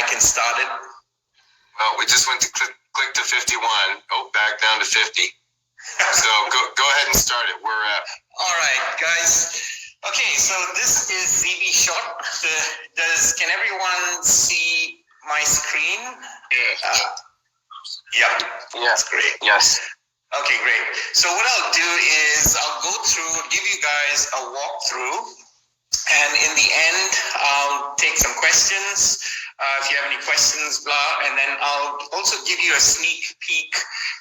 can start it. Well, we just went to click to 51. Oh, back down to 50. So go ahead and start it. We're at. All right, guys. Okay, so this is ZBShort. Can everyone see my screen? Yeah. That's great. Yes. Okay, great. So what I'll do is I'll go through, give you guys a walkthrough, and in the end, I'll take some questions. If you have any questions, blah, and then I'll also give you a sneak peek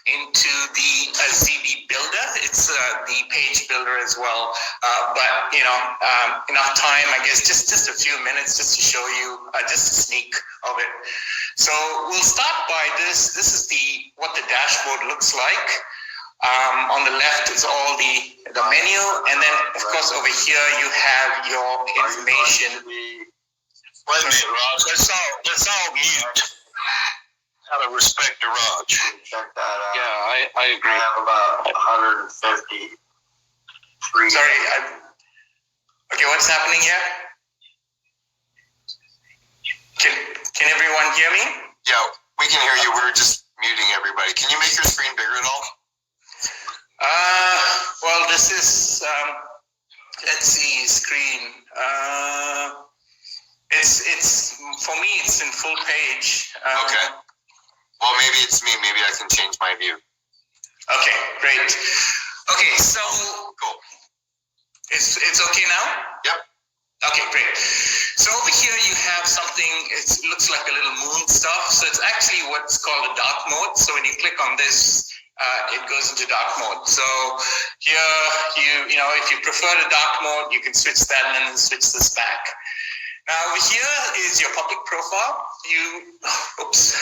into the ZB builder. It's the page builder as well. But enough time, I guess, just a few minutes just to show you just a sneak of it. So we'll start by this. This is what the dashboard looks like. On the left is all the menu, and then of course over here you have your information. Wait a minute, Raj. Let's all mute out of respect to Raj. Check that out. Yeah, I agree. I have about 153. Sorry. Okay, what's happening here? Can everyone hear me? Yeah, we can hear you. We're just muting everybody. Can you make your screen bigger at all? Well, this is let's see, screen. It's for me. It's in full page. Okay. Well, maybe it's me. Maybe I can change my view. Okay, great. Okay, so cool. It's okay now? Yep. Okay, great. So over here you have something. It looks like a little moon stuff. So it's actually what's called a dark mode. So when you click on this, it goes into dark mode. So here if you prefer the dark mode, you can switch that and then switch this back. Now over here is your public profile. Oops.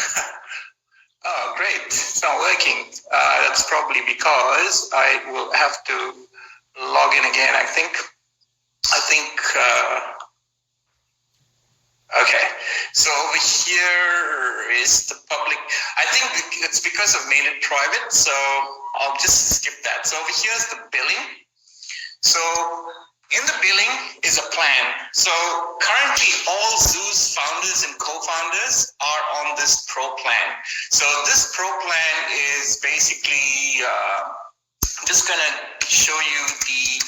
Oh, great. It's not working. That's probably because I will have to log in again, I think. Okay. So over here is the public. I think it's because I've made it private, so I'll just skip that. So over here is the billing. So in the billing is a plan. So currently all Zeus founders and co-founders are on this pro plan. So this pro plan is basically, I'm just going to show you the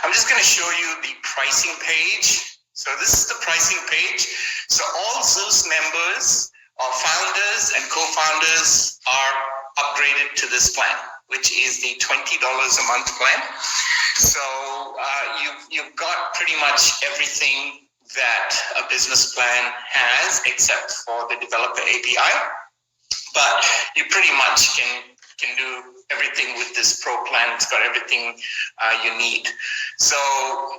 I'm just going to show you the pricing page. So this is the pricing page. So all Zeus members or founders and co-founders are upgraded to this plan, which is the $20 a month plan. So you've got pretty much everything that a business plan has, except for the developer API. But you pretty much can do everything with this pro plan. It's got everything you need. So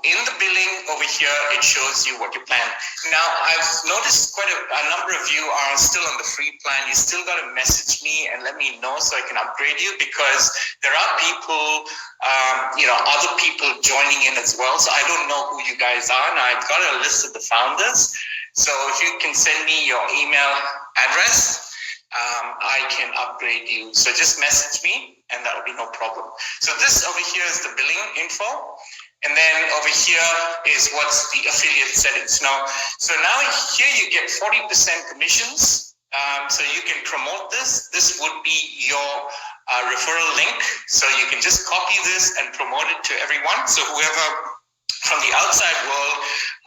in the billing over here, it shows you what you plan. Now, I've noticed quite a number of you are still on the free plan. You still got to message me and let me know so I can upgrade you, because there are people, other people joining in as well. So I don't know who you guys are. Now, I've got a list of the founders. So if you can send me your email address, I can upgrade you. So just message me and that'll be no problem. So this over here is the billing info. And then over here is what's the affiliate settings. So now here you get 40% commissions. So you can promote this. This would be your referral link. So you can just copy this and promote it to everyone. So whoever from the outside world,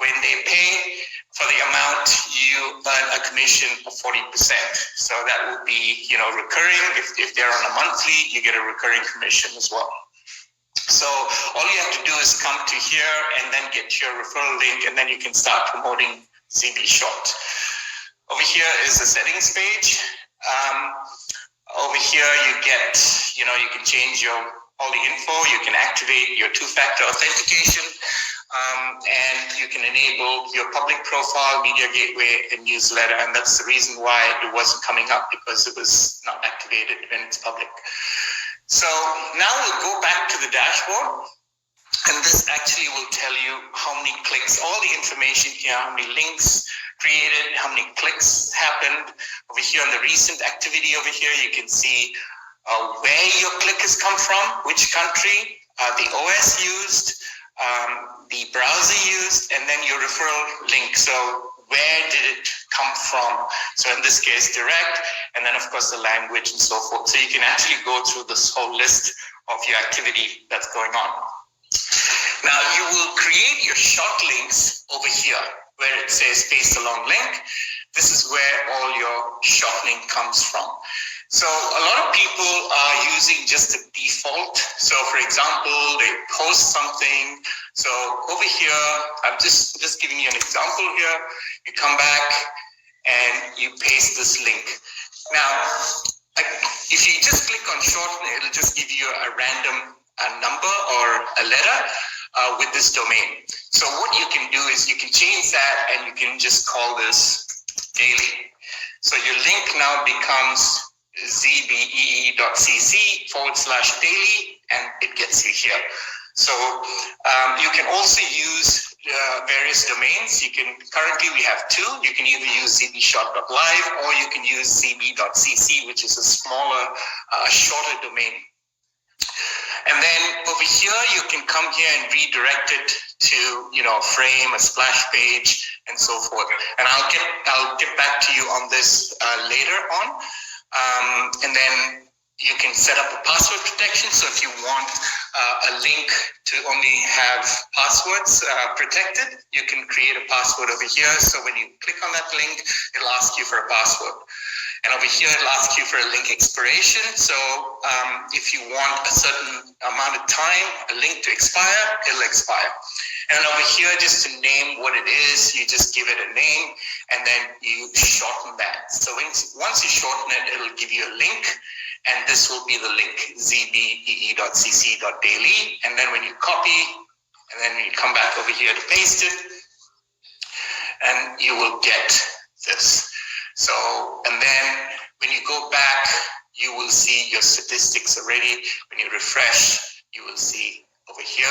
when they pay for the amount, you earn a commission of 40%. So that will be, recurring. If they're on a monthly, you get a recurring commission as well. So all you have to do is come to here and then get your referral link, and then you can start promoting ZBShort. Over here is the settings page. Over here you get, you can change all the info. You can activate your two-factor authentication. And you can enable your public profile, media gateway, and newsletter. And that's the reason why it wasn't coming up, because it was not activated when it's public. So now we'll go back to the dashboard. And this actually will tell you how many clicks, all the information here, how many links created, how many clicks happened. Over here on the recent activity over here, you can see where your click has come from, which country, the OS used, the browser used, and then your referral link. So where did it come from? So in this case, direct, and then of course the language and so forth. So you can actually go through this whole list of your activity that's going on. Now you will create your short links over here where it says paste along link. This is where all your short link comes from. So a lot of people are using just the default. So for example, they post something. So over here, I'm just giving you an example here. You come back and you paste this link. Now, if you just click on shorten, it'll just give you a random number or a letter with this domain. So what you can do is you can change that and you can just call this daily. So your link now becomes zbee.cc/daily, and it gets you here. So you can also use various domains. Currently we have two. You can either use ZBShort.live or you can use zb.cc, which is a smaller, shorter domain. And then over here, you can come here and redirect it to, a frame, a splash page, and so forth. And I'll get back to you on this later on. And then you can set up a password protection. So if you want a link to only have passwords protected, you can create a password over here. So when you click on that link, it'll ask you for a password. And over here, it'll ask you for a link expiration. So if you want a certain amount of time, a link to expire, it'll expire. And over here, just to name what it is, you just give it a name, and then you shorten that. So once you shorten it, it'll give you a link, and this will be the link, zbee.cc.daily. And then when you copy, and then you come back over here to paste it, and you will get this. So, and then when you go back, you will see your statistics already. When you refresh, you will see over here,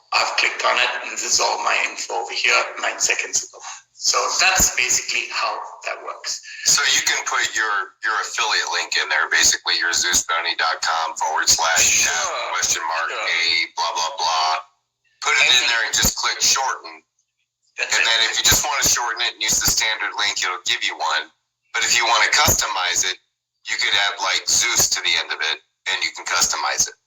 I've clicked on it, and this is all my info over here 9 seconds ago. So that's basically how that works. So you can put your affiliate link in there, basically your ZeusBounty.com / question mark a blah, blah, blah. Put it in there and just click shorten. And then if you just want to shorten it and use the standard link, it'll give you one. But if you want to customize it, you could add like Zeus to the end of it, and you can customize it.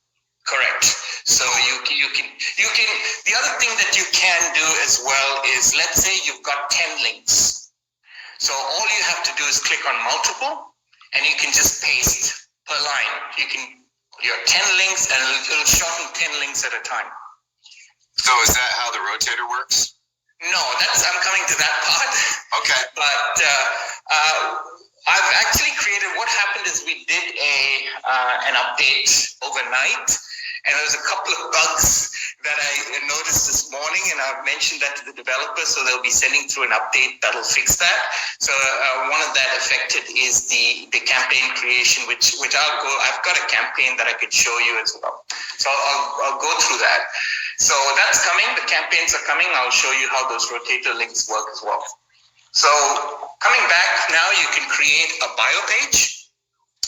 Correct. So you can. The other thing that you can do as well is, let's say you've got 10 links. So all you have to do is click on multiple, and you can just paste per line. Your 10 links, and it'll shorten 10 links at a time. So is that how the rotator works? No, I'm coming to that part. Okay. But I've actually created. What happened is we did an update overnight. And there was a couple of bugs that I noticed this morning, and I've mentioned that to the developers, so they'll be sending through an update that'll fix that. So one of that affected is the campaign creation, which I've got a campaign that I could show you as well. So I'll go through that. So that's coming. The campaigns are coming. I'll show you how those rotator links work as well. So coming back now, you can create a bio page.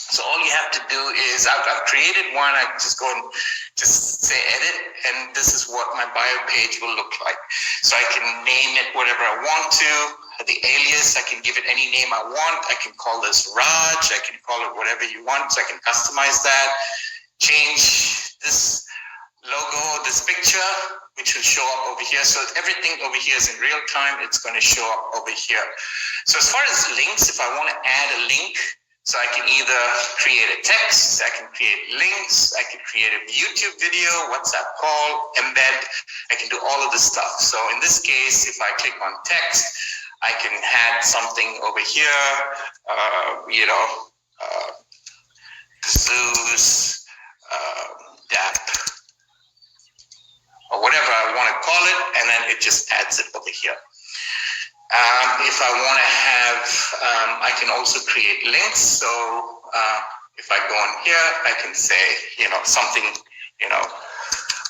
So all you have to do is, I've created one. I just go and just say edit, and this is what my bio page will look like. So I can name it whatever I want to. The alias, I can give it any name I want. I can call this Raj. I can call it whatever you want. So I can customize that. Change this logo, this picture, which will show up over here. So everything over here is in real time. It's going to show up over here. So as far as links, if I want to add a link, so I can either create a text, I can create links, I can create a YouTube video, WhatsApp call, embed, I can do all of this stuff. So in this case, if I click on text, I can add something over here, Zeus, DAP, or whatever I want to call it, and then it just adds it over here. If I want to have, I can also create links. So if I go in here, I can say, something,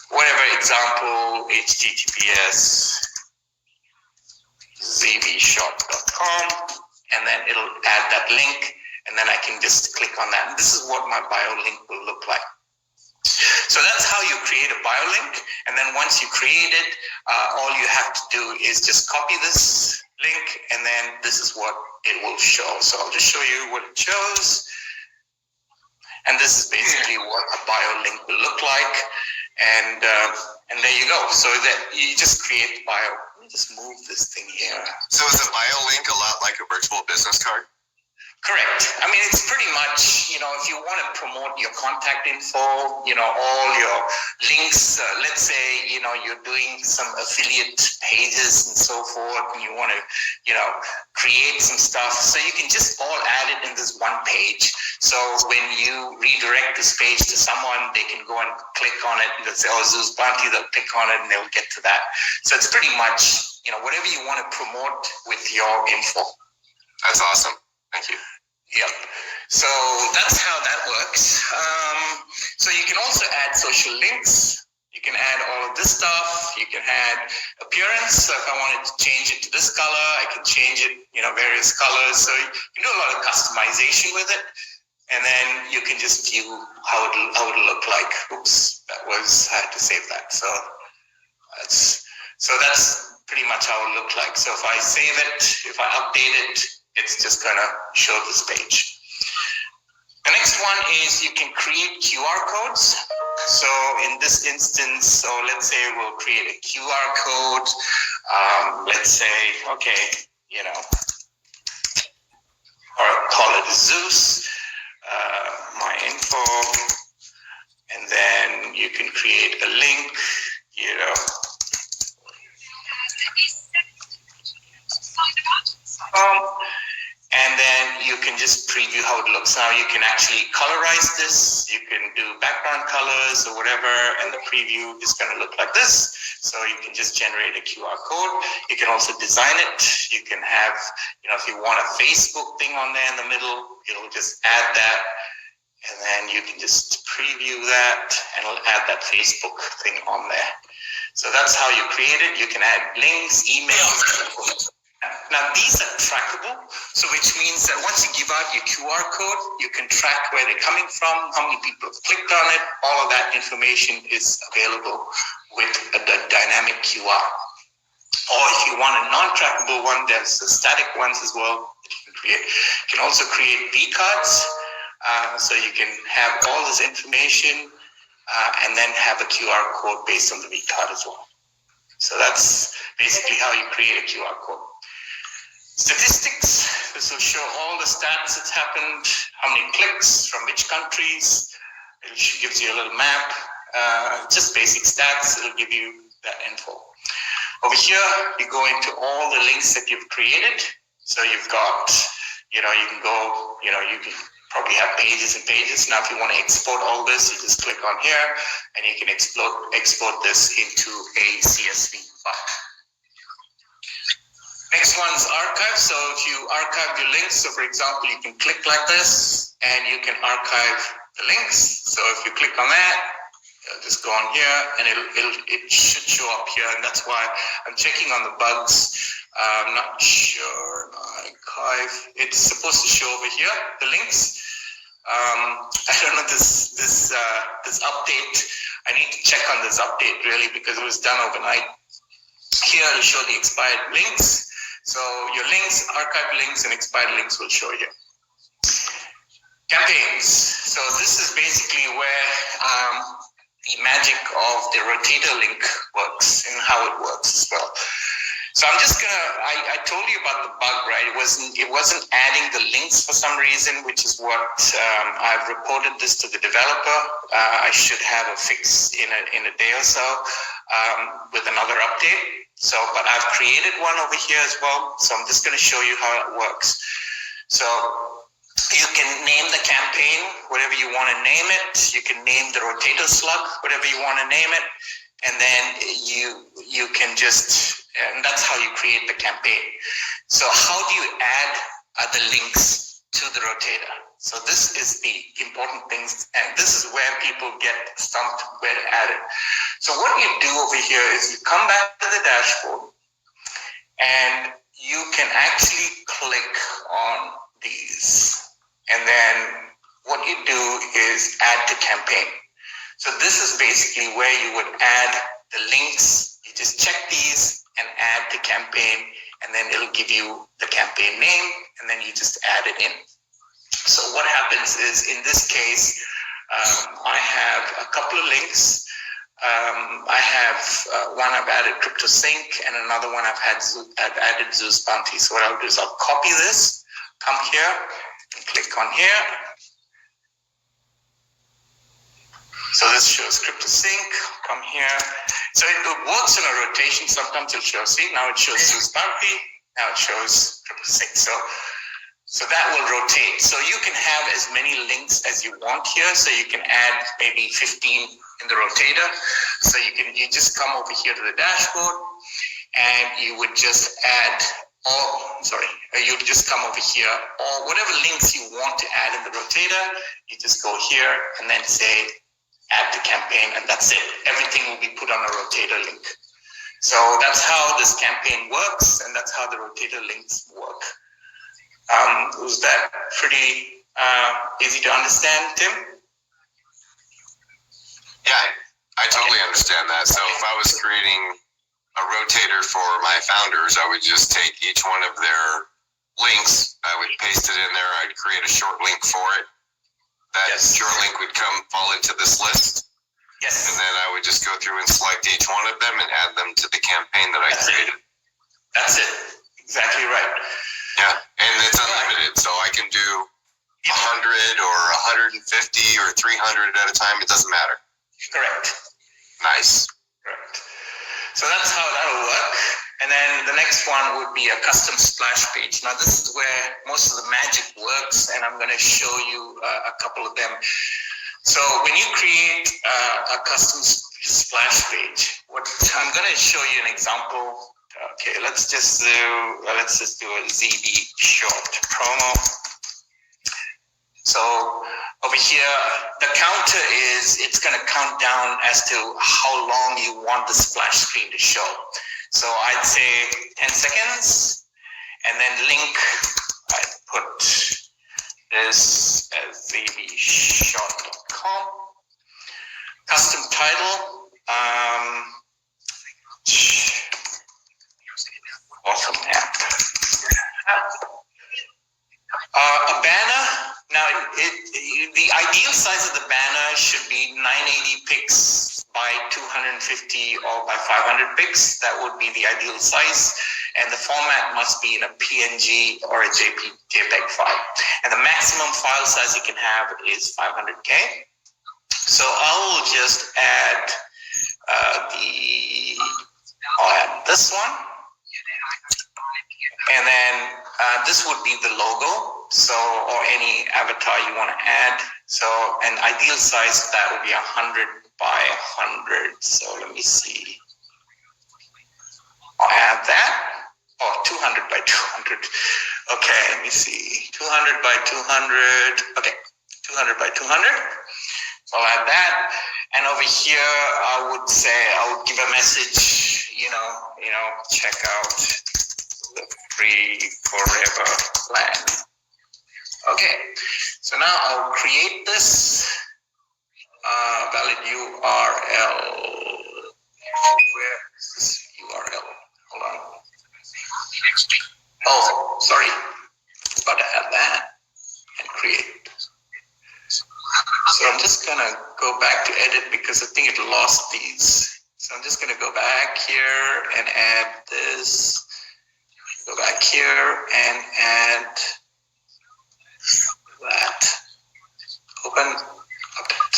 whatever example, HTTPS, ZBShort.com, and then it'll add that link, and then I can just click on that. And this is what my bio link will look like. So that's how you create a bio link. And then once you create it, all you have to do is just copy this link, and then this is what it will show. So I'll just show you what it shows. And this is basically what a bio link will look like. And there you go. So that you just create the bio. Let me just move this thing here. So is a bio link a lot like a virtual business card? Correct. I mean, it's pretty much, if you want to promote your contact info, all your links, let's say, you're doing some affiliate pages and so forth, and you want to, create some stuff. So you can just all add it in this one page. So when you redirect this page to someone, they can go and click on it and they'll say, oh, Zeus Bounty, they'll click on it and they'll get to that. So it's pretty much, whatever you want to promote with your info. That's awesome. Thank you. Yep. So that's how that works. So you can also add social links. You can add all of this stuff. You can add appearance. So if I wanted to change it to this color, I can change it, various colors. So you can do a lot of customization with it. And then you can just view how it'll look like. Oops, I had to save that. So that's pretty much how it'll look like. So if I save it, if I update it, it's just gonna show this page. The next one is you can create QR codes. So in this instance, so let's say we'll create a QR code. Let's say, okay, or call it Zeus, my info, and then you can create a link, and then you can just preview how it looks. Now you can actually colorize this. You can do background colors or whatever, and the preview is going to look like this. So you can just generate a QR code. You can also design it. You can have, if you want a Facebook thing on there in the middle, it'll just add that. And then you can just preview that, and it'll add that Facebook thing on there. So that's how you create it. You can add links, emails. Now, these are trackable, so which means that once you give out your QR code, you can track where they're coming from, how many people have clicked on it. All of that information is available with a dynamic QR. Or if you want a non-trackable one, there's the static ones as well that you can create. You can also create V cards, so you can have all this information and then have a QR code based on the V card as well. So that's basically how you create a QR code. Statistics, this will show all the stats that's happened, how many clicks, from which countries. It gives you a little map, just basic stats. It'll give you that info. Over here, you go into all the links that you've created. So you've got, you can go, you can probably have pages and pages. Now, if you want to export all this, you just click on here and you can export this into a CSV file. Next one is archive. So if you archive your links, so for example, you can click like this and you can archive the links. So if you click on that, just go on here and it should show up here. And that's why I'm checking on the bugs. I'm not sure. Archive. It's supposed to show over here, the links. I don't know this update. I need to check on this update really because it was done overnight. Here it'll show the expired links. So your links, archive links, and expired links will show you. Campaigns. So this is basically where the magic of the Rotator link works and how it works as well. So I'm just I told you about the bug, right? It wasn't adding the links for some reason, which is what I've reported this to the developer. I should have a fix in a day or so with another update. So, but I've created one over here as well. So I'm just going to show you how it works. So you can name the campaign, whatever you want to name it. You can name the Rotator slug, whatever you want to name it. And then you can just, and that's how you create the campaign. So how do you add the links to the Rotator? So this is the important things, and this is where people get stumped where to add it. So what you do over here is you come back to the dashboard, and you can actually click on these. And then what you do is add to campaign. So this is basically where you would add the links. You just check these and add the campaign, and then it'll give you the campaign name, and then you just add it in. So what happens is, in this case, I have a couple of links. I have one I've added CryptoSync, and another one I've added Zeus Bounty. So what I'll do is I'll copy this, come here, and click on here. So this shows CryptoSync, come here. So it works in a rotation. Sometimes it'll show, see, now it shows Zeus Bounty, now it shows CryptoSync. So that will rotate. So you can have as many links as you want here. So you can add maybe 15 in the rotator. So you just come over here to the dashboard, and you would just add you would just come over here, or whatever links you want to add in the rotator, you just go here and then say add to campaign, and that's it. Everything will be put on a rotator link. So that's how this campaign works, and that's how the rotator links work. Was that pretty easy to understand, Tim? Yeah, I totally understand that. So if I was creating a rotator for my founders, I would just take each one of their links, I would paste it in there, I'd create a short link for it. That short link would fall into this list. Yes. And then I would just go through and select each one of them and add them to the campaign that I created. That's it. Exactly right. Yeah, and it's unlimited, so I can do 100 or 150 or 300 at a time. It doesn't matter. Correct. Nice. Correct. So that's how that'll work. And then the next one would be a custom splash page. Now this is where most of the magic works, and I'm going to show you a couple of them. So when you create a custom splash page, what I'm going to show you an example. Okay, let's just do a ZBShort promo. So over here, the counter it's going to count down as to how long you want the splash screen to show. So I'd say 10 seconds, and then link, I'd put this as ZBShort.com. Custom title, awesome app. A banner. Now, the ideal size of the banner should be 980 pics by 250 or by 500 pics. That would be the ideal size. And the format must be in a PNG or a JPEG file. And the maximum file size you can have is 500K. So I'll just add I'll add this one. And then this would be the logo, or any avatar you want to add. So an ideal size of that would be 100 by 100. So let me see. I'll add that. 200 by 200. Okay, let me see. 200 by 200. Okay, 200 by 200. So I'll add that. And over here, I would give a message, check out the free forever plan. Okay, so now I'll create this valid URL. Where is this URL? Hold on. Oh, sorry. About to add that and create. So I'm just gonna go back to edit because I think it lost these. So I'm just gonna go back here and add this. Go back here and add that. Open, update.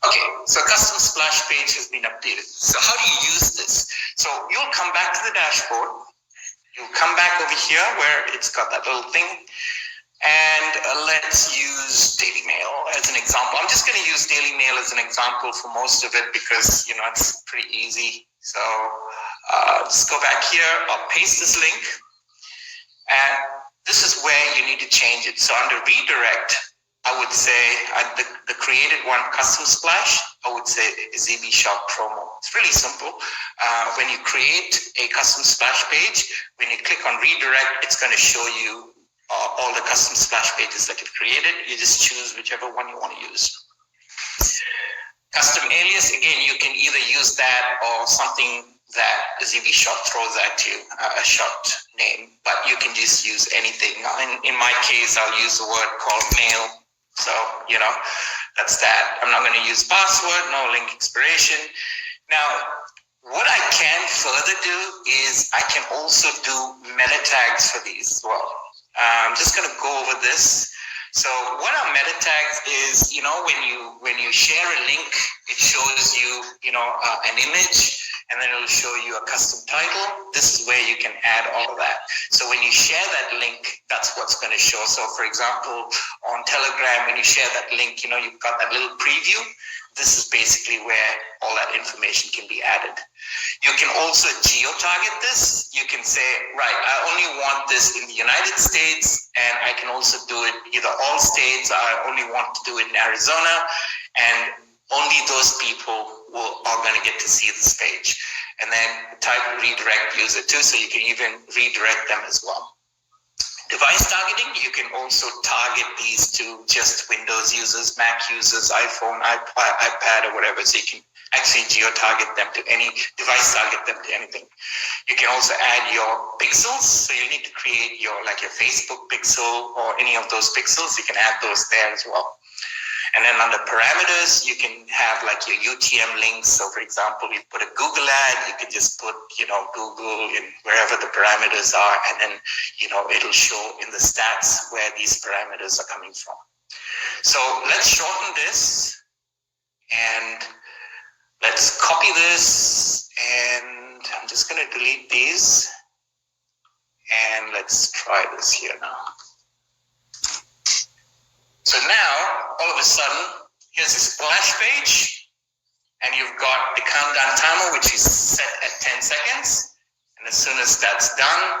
Okay, so custom splash page has been updated. So how do you use this? So you'll come back to the dashboard. You'll come back over here where it's got that little thing. And let's use Daily Mail as an example. I'm just going to use Daily Mail as an example for most of it because, it's pretty easy. So just go back here. I'll paste this link. And this is where you need to change it. So under redirect, I would say the created one, custom splash, I would say ZBShort promo. It's really simple. When you create a custom splash page, when you click on redirect, it's going to show you all the custom splash pages that you've created. You just choose whichever one you want to use. Custom alias, again, you can either use that or something that ZBShort throws at you, a short name, but you can just use anything. In my case, I'll use a word called mail. So, that's that. I'm not going to use password, no link expiration. Now, what I can further do is I can also do meta tags for these as well. I'm just going to go over this. So what are meta tags is, when you share a link, it shows you, an image, and then it'll show you a custom title. This is where you can add all of that. So when you share that link, that's what's going to show. So for example, on Telegram, when you share that link, you've got that little preview. This is basically where all that information can be added. You can also geo-target this. You can say, right, I only want this in the United States, and I can also do it either all states. I only want to do it in Arizona, and only those people are going to get to see this page. And then type redirect user too, so you can even redirect them as well. Device targeting, you can also target these to just Windows users, Mac users, iPhone, iPad, or whatever. So you can actually geo-target them to any device, target them to anything. You can also add your pixels. So you need to create your Facebook pixel or any of those pixels. You can add those there as well. And then under parameters, you can have your UTM links. So for example, you put a Google ad, you can just put, Google in wherever the parameters are, and then, it'll show in the stats where these parameters are coming from. So let's shorten this and let's copy this, and I'm just going to delete these, and let's try this here now. So now, all of a sudden, here's this splash page, and you've got the countdown timer, which is set at 10 seconds. And as soon as that's done,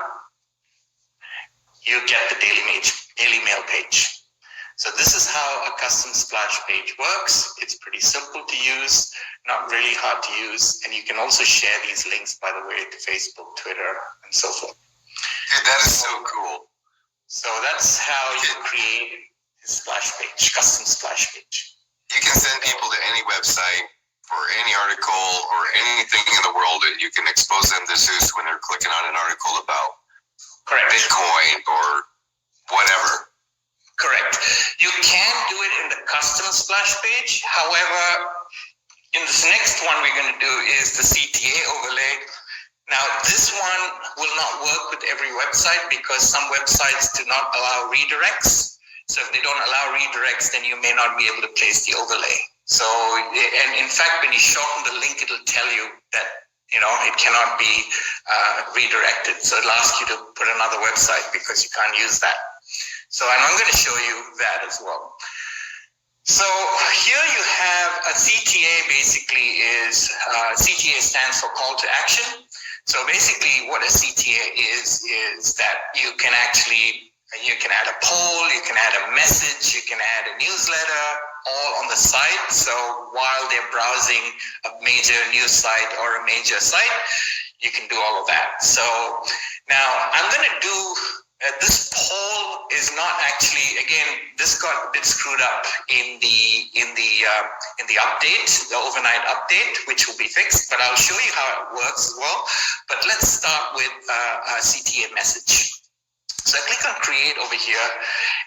you get the daily mail page. So this is how a custom splash page works. It's pretty simple to use, not really hard to use. And you can also share these links, by the way, to Facebook, Twitter, and so forth. Dude, that is so cool. So that's how you create splash page, custom splash page. You can send people to any website for any article or anything in the world, and you can expose them to Zeus when they're clicking on an article about Bitcoin or whatever. Correct. You can do it in the custom splash page. However, in this next one we're going to do is the Cta Overlay. Now, this one will not work with every website because some websites do not allow redirects. So if they don't allow redirects, then you may not be able to place the overlay. So, and in fact, when you shorten the link, it'll tell you that, it cannot be redirected. So it'll ask you to put another website because you can't use that. So, and I'm going to show you that as well. So here you have a CTA basically is, CTA stands for call to action. So basically what a CTA is that you can add a poll, you can add a message, you can add a newsletter, all on the site. So while they're browsing a major news site or a major site, you can do all of that. So now I'm going to do, this poll is not actually, again, this got a bit screwed up in the update, the overnight update, which will be fixed, but I'll show you how it works as well. But let's start with a Cta message. So I click on create over here,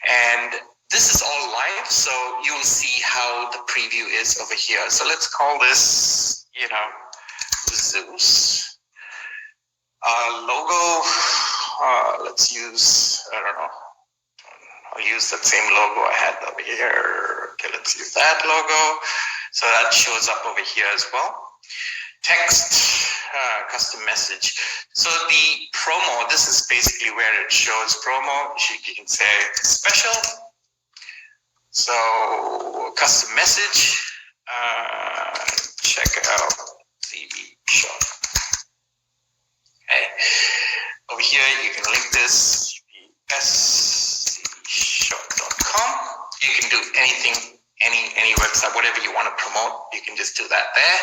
and this is all live, so you will see how the preview is over here. So let's call this, Zeus. Logo, let's use, I don't know, I'll use that same logo I had over here. Okay, let's use that logo. So that shows up over here as well. Text, custom message. So the promo, this is basically where it shows promo. You can say special. So custom message, check out ZBShort. Okay. Over here, you can link this, ZBShort.com. You can do anything, any website, whatever you want to promote, you can just do that there.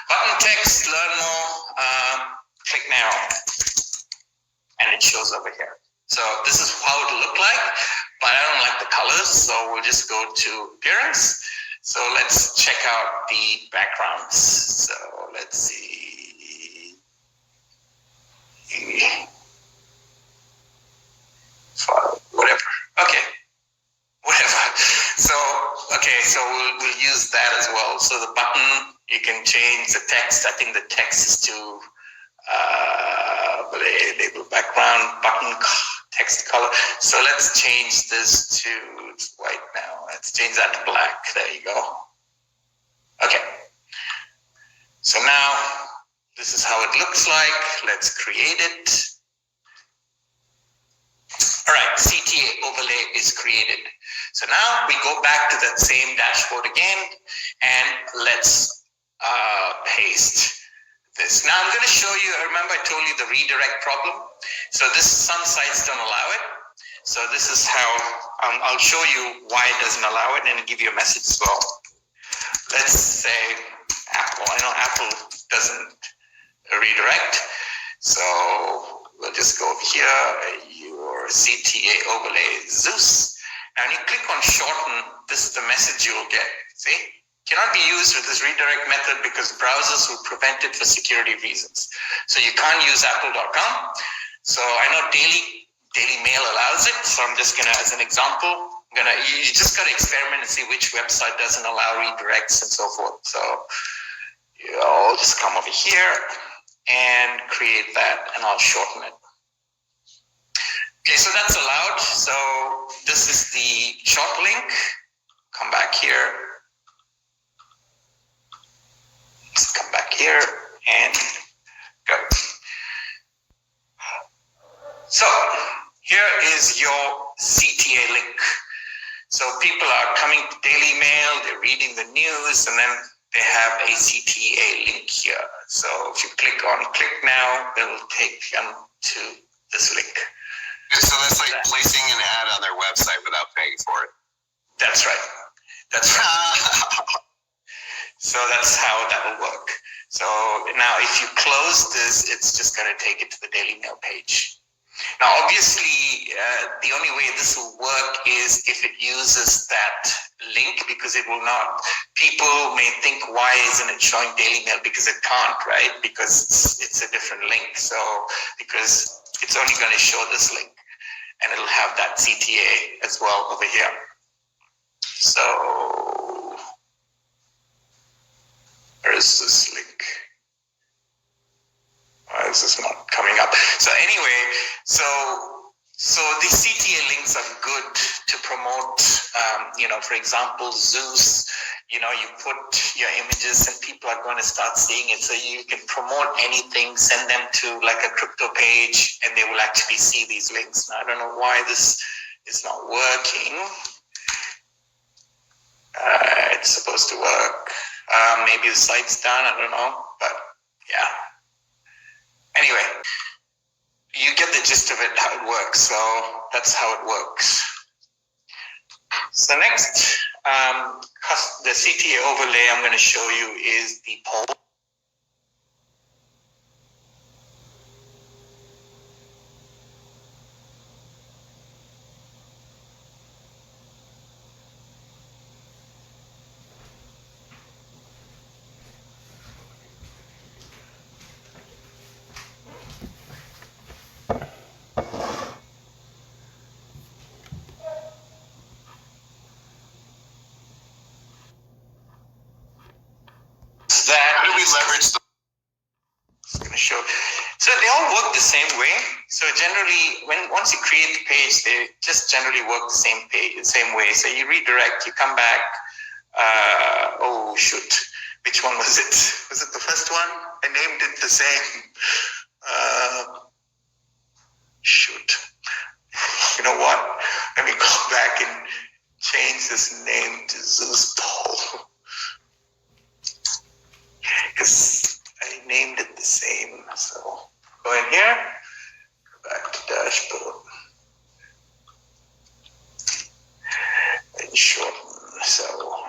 Button text, learn more, click now, and it shows over here. So this is how it will look like, but I don't like the colors, so we'll just go to appearance. So let's check out the backgrounds. So let's see. File, whatever. Okay. Whatever. So, okay, so we'll use that as well. So the button, you can change the text. I think the text is to label background, button text color. So let's change this to white now. Let's change that to black. There you go. Okay. So now this is how it looks like. Let's create it. All right, Cta Overlay is created. So now we go back to that same dashboard again, and let's paste this. Now I'm going to show you, remember I told you the redirect problem? So some sites don't allow it. So this is how, I'll show you why it doesn't allow it and give you a message as well. Let's say Apple. I know Apple doesn't redirect. So we'll just go over here, your Cta Overlay Zeus. Now when you click on shorten, this is the message you will get. See? Cannot be used with this redirect method because browsers will prevent it for security reasons. So you can't use apple.com. So I know Daily Mail allows it. So I'm just gonna, as an example, you just gotta experiment and see which website doesn't allow redirects and so forth. So I'll just come over here and create that, and I'll shorten it. Okay, so that's allowed. So this is the short link. Come back here. Let's come back here and go. So here is your Cta link. So people are coming to Daily Mail, they're reading the news, and then they have a Cta link here. So if you click now, it will take them to this link. So that's like placing an ad on their website without paying for it. That's right. That's right. So that's how that will work. So now if you close this, it's just going to take it to the Daily Mail page. Now, obviously, the only way this will work is if it uses that link, because it will not, people may think, why isn't it showing Daily Mail? Because it can't, right? Because it's a different link. So, because it's only going to show this link, and it'll have that Cta as well over here. So, where is this link? Why is this not coming up? So anyway, so the Cta links are good to promote, for example, Zeus, you put your images and people are going to start seeing it. So you can promote anything, send them to like a crypto page, and they will actually see these links. Now, I don't know why this is not working. It's supposed to work. Maybe the site's done, I don't know, but yeah. Anyway, you get the gist of it, how it works. So that's how it works. So next, the Cta Overlay I'm going to show you is the poll. How do we leverage the... It's going to show. So they all work the same way. So generally, once you create the page, they just generally work the same way. So you redirect, you come back. Oh shoot, which one was it? Was it the first one? I named it the same. Shoot. You know what? Let me go back and change this name to Zeus Bounty. Because I named it the same. So go in here, go back to dashboard, and shorten. So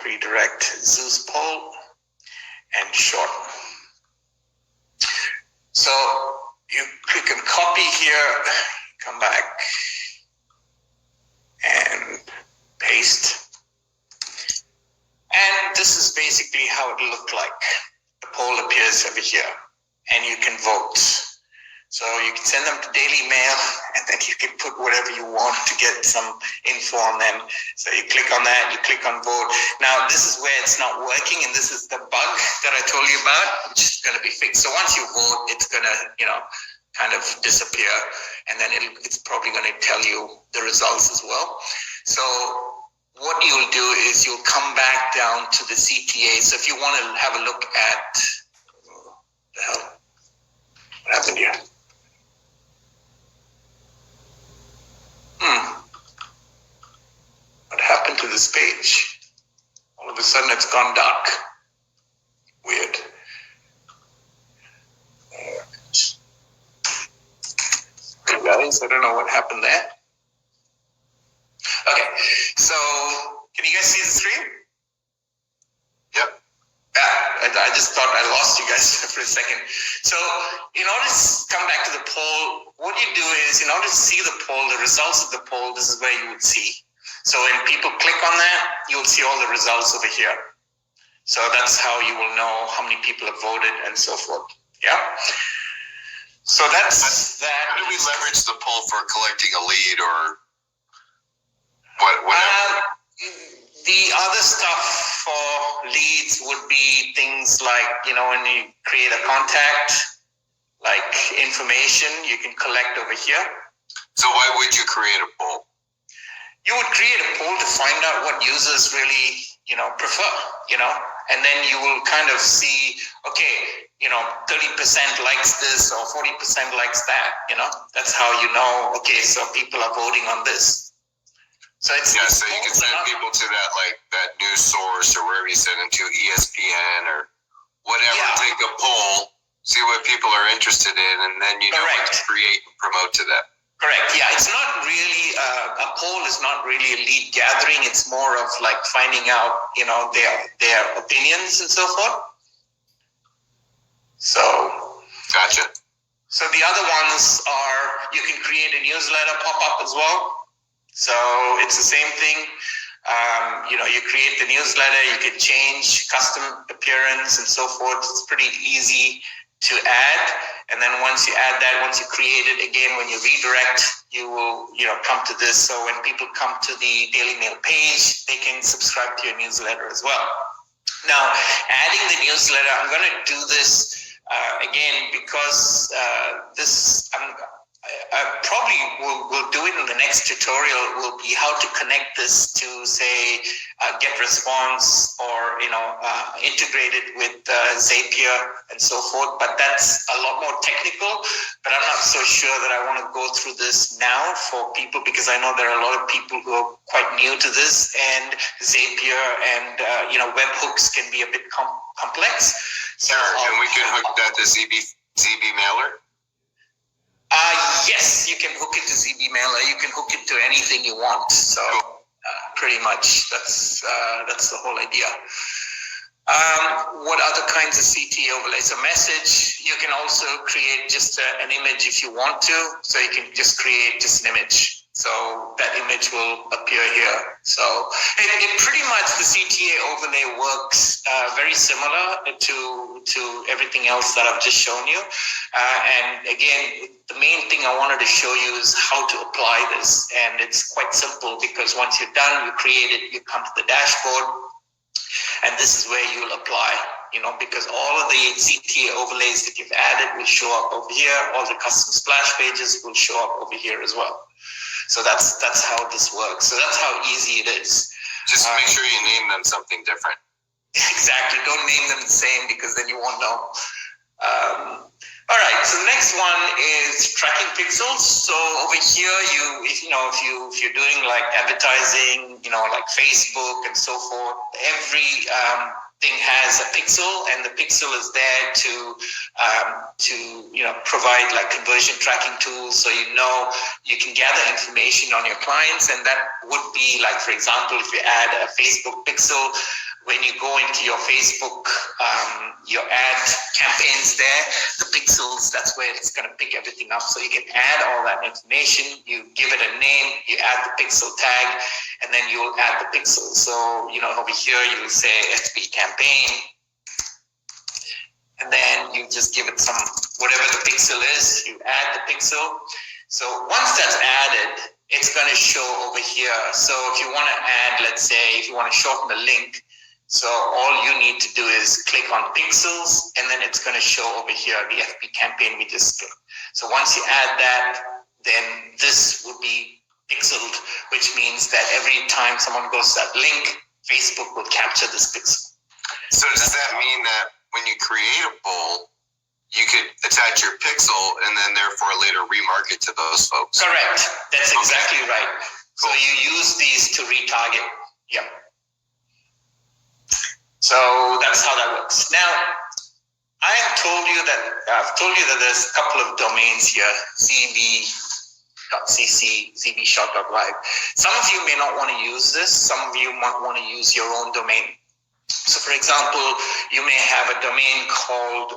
redirect Zeus Bounty and shorten. So you click on copy here, come back and paste. And this is basically how it looked like. The poll appears over here, and you can vote. So you can send them to Daily Mail, and then you can put whatever you want to get some info on them. So you click on that, you click on vote. Now this is where it's not working, and this is the bug that I told you about, which is going to be fixed. So once you vote, it's going to, kind of disappear, and then it's probably going to tell you the results as well. So what you'll do is you'll come back down to the CTA. So if you want to have a look at, what the hell? What happened here? What happened to this page? All of a sudden it's gone dark. Weird. Hey guys, I don't know what happened there. Okay, so can you guys see the screen? Yep. I just thought I lost you guys for a second. So in order to come back to the poll, what you do is, in order to see the poll, the results of the poll, this is where you would see. So when people click on that, you'll see all the results over here. So that's how you will know how many people have voted and so forth. Yeah. So that's that. How do we leverage the poll for collecting a lead or whatever? The other stuff for leads would be things like, when you create a contact, like information you can collect over here. So why would you create a poll? You would create a poll to find out what users really, prefer, and then you will kind of see, okay, 30% likes this or 40% likes that, that's how you know, okay, so people are voting on this. So it's so you can send people to that news source or wherever you send them to, ESPN or whatever. Yeah. Take a poll, see what people are interested in, and then you know what to create and promote to them. Correct. Yeah, it's not really a poll is not really a lead gathering. It's more of like finding out, their opinions and so forth. So. Gotcha. So the other ones are, you can create a newsletter pop up as well. So it's the same thing. You create the newsletter, you can change custom appearance and so forth. It's pretty easy to add. And then once you add that, once you create it, again, when you redirect, you will, come to this. So when people come to the Daily Mail page, they can subscribe to your newsletter as well. Now, adding the newsletter, I'm going to do this again because I probably will do it in the next tutorial. Will be how to connect this to, say, GetResponse or integrate it with Zapier and so forth. But that's a lot more technical. But I'm not so sure that I want to go through this now for people, because I know there are a lot of people who are quite new to this, and Zapier and webhooks can be a bit complex. So and we can hook that to ZB Mailer. Yes, you can hook it to ZB Mailer. You can hook it to anything you want. So pretty much that's the whole idea. What other kinds of Cta overlays? A message, you can also create just an image if you want to. So you can just create just an image. So that image will appear here. So it pretty much, the Cta overlay works very similar to everything else that I've just shown you. And again, the main thing I wanted to show you is how to apply this. And it's quite simple, because once you're done, you create it, you come to the dashboard, and this is where you'll apply, because all of the Cta overlays that you've added will show up over here. All the custom splash pages will show up over here as well. So that's how this works. So that's how easy it is. Just make sure you name them something different. Exactly. Don't name them the same, because then you won't know. All right. So the next one is tracking pixels. So over here, if you're doing like advertising, like Facebook and so forth, every thing has a pixel, and the pixel is there to provide like conversion tracking tools, so you can gather information on your clients. And that would be like, for example, if you add a Facebook pixel, when you go into your Facebook, your ad campaigns there, the pixels, that's where it's going to pick everything up. So you can add all that information, you give it a name, you add the pixel tag, and then you'll will add the pixel. So, over here you'll say FB campaign, and then you just give it some, whatever the pixel is, you add the pixel. So once that's added, it's going to show over here. So if you want to add, let's say, if you want to shorten the link, so all you need to do is click on pixels, and then it's going to show over here the FB campaign we just clicked. So once you add that, then this will be pixeled, which means that every time someone goes to that link, Facebook will capture this pixel. So does that mean that when you create a poll, you could attach your pixel and then therefore later remarket to those folks? Correct. That's exactly right. Cool. So you use these to retarget. Yep. So that's how that works. Now, I've told you that there's a couple of domains here, zb.cc, ZBShort.live. Some of you may not want to use this. Some of you might want to use your own domain. So for example, you may have a domain called,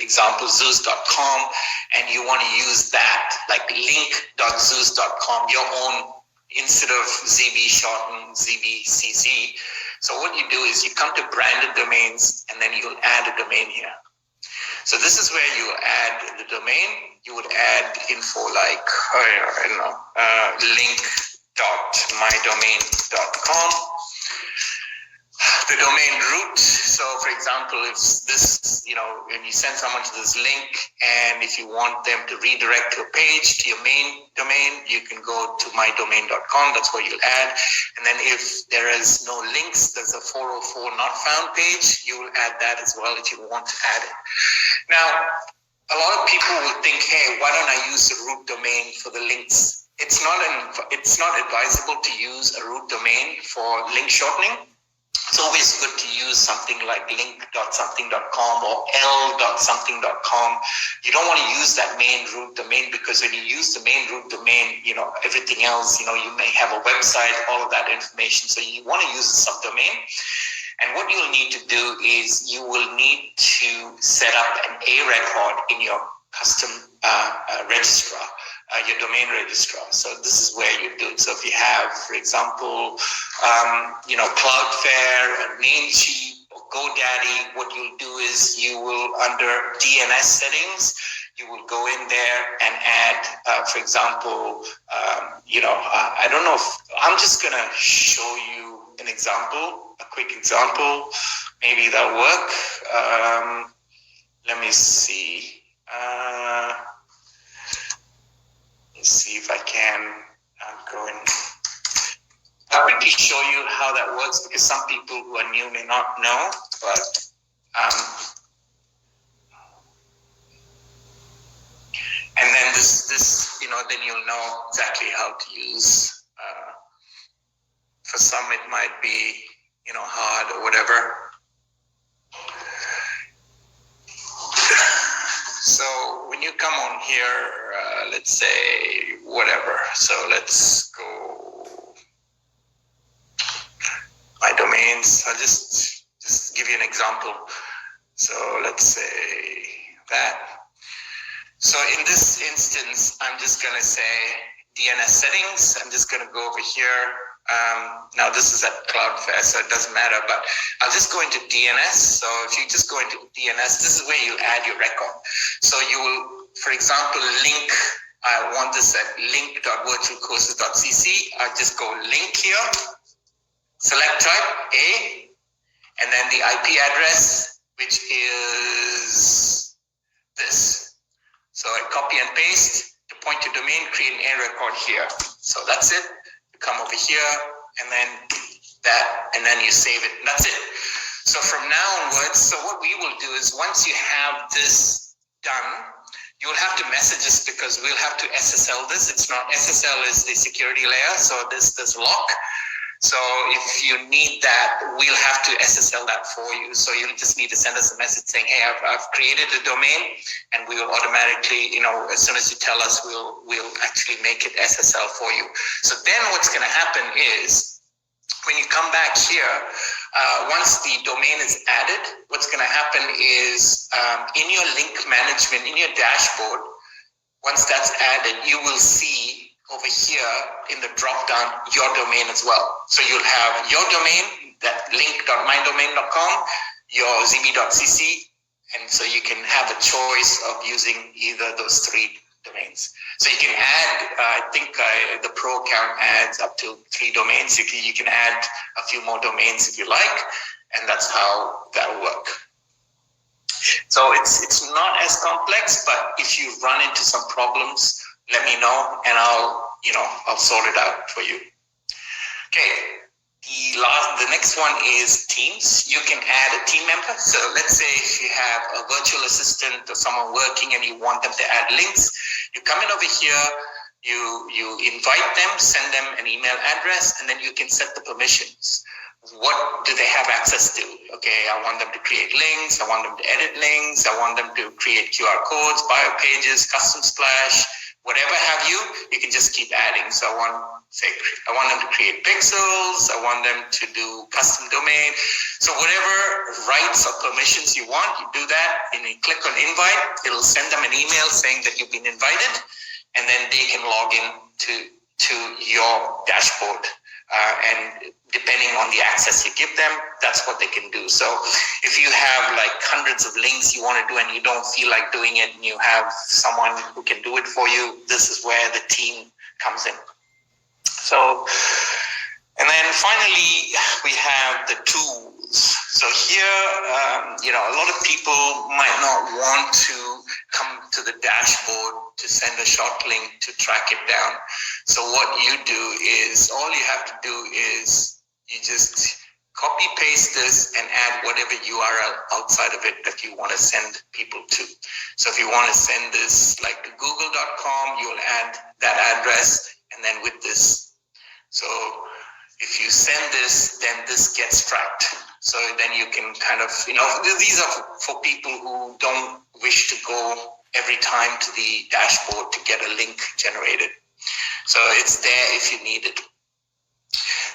example, Zeus.com, and you want to use that, like link.zeus.com, your own, instead of ZBShort and ZBCC. So what you do is you come to branded domains, and then you'll add a domain here. So this is where you add the domain. You would add info like, link.mydomain.com. The domain root. So for example, if this, when you send someone to this link, and if you want them to redirect to a page, to your main domain, you can go to mydomain.com. That's where you'll add. And then if there is no links, there's a 404 not found page, you will add that as well if you want to add it. Now, a lot of people will think, hey, why don't I use the root domain for the links? It's not advisable to use a root domain for link shortening. It's always good to use something like link.something.com or l.something.com. You don't want to use that main root domain, because when you use the main root domain, everything else, you may have a website, all of that information. So you want to use a subdomain. And what you'll need to do is you will need to set up an A record in your custom registrar. Your domain registrar. So this is where you do it. So if you have, for example, Cloudflare, Namecheap, or GoDaddy, what you'll do is you will, under DNS settings, you will go in there and add, for example, I don't know if, I'm just going to show you an example, a quick example. Maybe that'll work. Let me see. Let's see if I can go in. I'll quickly show you how that works, because some people who are new may not know, but and then this then you'll know exactly how to use. For some it might be hard or whatever. So when you come on here, let's say whatever. So let's go my domains. I'll just give you an example. So let's say that. So in this instance, I'm just going to say DNS settings. I'm just going to go over here. Now this is at Cloudflare, so it doesn't matter, but I'll just go into DNS. So if you just go into DNS, this is where you add your record. So you will, for example, link, I want this at link.virtualcourses.cc. I'll just go link here, select type A, and then the IP address, which is this. So I copy and paste to point to domain, create an A record here. So that's it. Come over here, and then that, and then you save it. That's it. So from now onwards, so what we will do is once you have this done, you'll have to message us, because we'll have to SSL this. It's not, SSL is the security layer, so this lock. So if you need that, we'll have to SSL that for you. So you'll just need to send us a message saying, hey, I've created a domain, and we will automatically, as soon as you tell us, we'll actually make it SSL for you. So then what's going to happen is, when you come back here, once the domain is added, what's going to happen is in your link management, in your dashboard, once that's added, you will see over here in the drop down your domain as well. So you'll have your domain, that link.mydomain.com, your zb.cc, and so you can have a choice of using either those three domains. So you can add, I think the Pro account adds up to 3 domains. You can add a few more domains if you like, and that's how that'll work. So it's not as complex, but if you run into some problems, let me know and I'll sort it out for you. Okay, the next one is Teams. You can add a team member. So let's say if you have a virtual assistant or someone working and you want them to add links, you come in over here, you invite them, send them an email address, and then you can set the permissions. What do they have access to? Okay, I want them to create links, I want them to edit links, I want them to create QR codes, bio pages, custom splash, whatever have you can just keep adding. So I want them to create pixels, I want them to do custom domain. So whatever rights or permissions you want, you do that, and you click on invite, it'll send them an email saying that you've been invited, and then they can log in to your dashboard. And depending on the access you give them, that's what they can do. So if you have like hundreds of links you want to do and you don't feel like doing it and you have someone who can do it for you, this is where the team comes in. So, and then finally, we have the tools. So here, a lot of people might not want to come to the dashboard to send a short link to track it down. So what you do is, all you have to do is you just copy paste this and add whatever URL outside of it that you want to send people to. So if you want to send this like to google.com, you'll add that address and then with this. So if you send this, then this gets tracked. So then you can kind of, these are for people who don't wish to go every time to the dashboard to get a link generated. So it's there if you need it.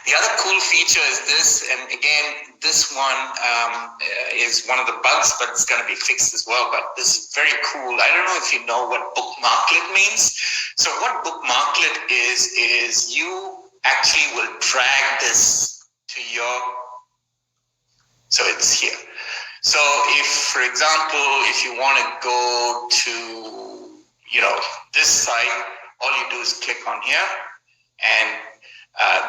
The other cool feature is this, and again, this one is one of the bugs, but it's going to be fixed as well. But this is very cool. I don't know if you know what bookmarklet means. So what bookmarklet is you actually will drag this to your, so it's here. So if, for example, if you want to go to, this site, all you do is click on here, and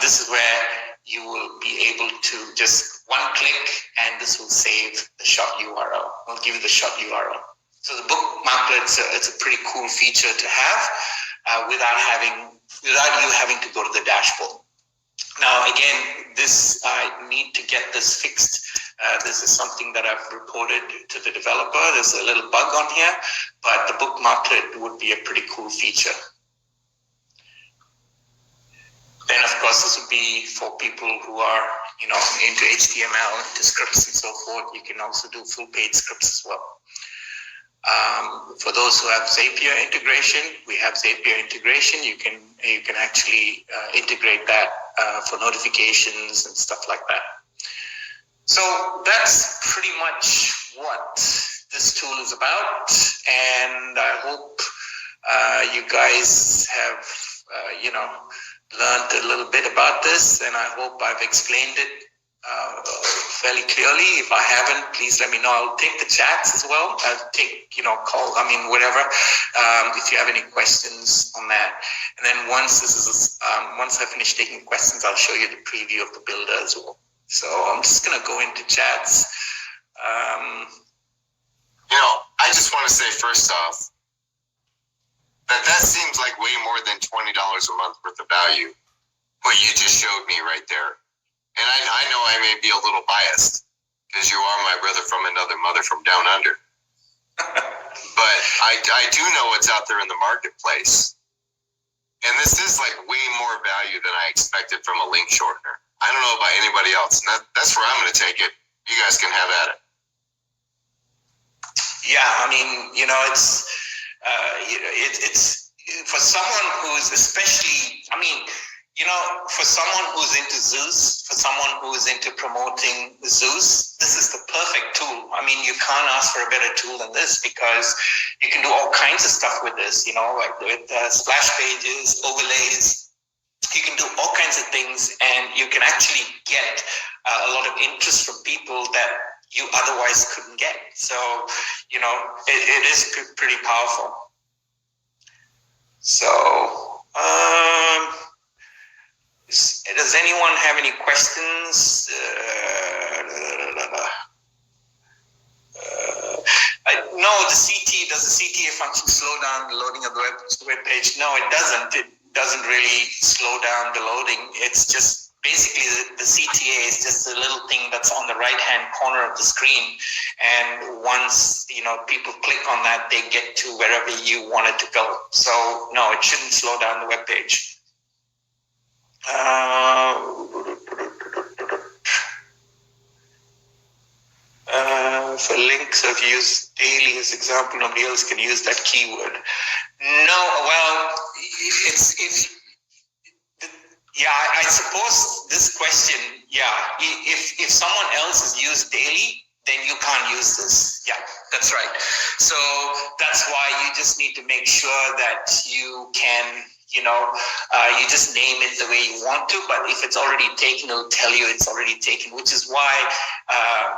this is where you will be able to just one click, and this will save the short URL. I'll give you the short URL. So the bookmarklet, it's a pretty cool feature to have without you having to go to the dashboard. Now, again, I need to get this fixed. This is something that I've reported to the developer. There's a little bug on here, but the bookmarklet would be a pretty cool feature. Then, of course, this would be for people who are, into HTML, into scripts and so forth. You can also do full-page scripts as well. For those who have Zapier integration, we have Zapier integration. You can actually integrate that for notifications and stuff like that. So that's pretty much what this tool is about, and I hope you guys have learned a little bit about this, and I hope I've explained it fairly clearly. If I haven't, please let me know. I'll take the chats as well. I'll take, whatever. If you have any questions on that. And then once I finish taking questions, I'll show you the preview of the builder as well. So I'm just going to go into chats. I just want to say first off, that seems like way more than $20 a month worth of value, what you just showed me right there. And I know I may be a little biased because you are my brother from another mother from down under. But I do know what's out there in the marketplace. And this is like way more value than I expected from a link shortener. I don't know about anybody else. And that's where I'm going to take it. You guys can have at it. Yeah, it's for someone who's especially, For someone who's into Zeus, for someone who's into promoting Zeus, this is the perfect tool. I mean, you can't ask for a better tool than this because you can do all kinds of stuff with this, like with splash pages, overlays. You can do all kinds of things, and you can actually get a lot of interest from people that you otherwise couldn't get. So, it is pretty powerful. So, does anyone have any questions? No, does the CTA function slow down the loading of the web page? No, it doesn't. It doesn't really slow down the loading. It's just basically the CTA is just a little thing that's on the right-hand corner of the screen. And once, people click on that, they get to wherever you want it to go. So no, it shouldn't slow down the web page. For links, if you use daily as example, nobody else can use that keyword. No, well, I suppose this question, if someone else is used daily, then you can't use this. Yeah, that's right. So that's why you just need to make sure that you can, you just name it the way you want to, but if it's already taken, it'll tell you it's already taken, which is why,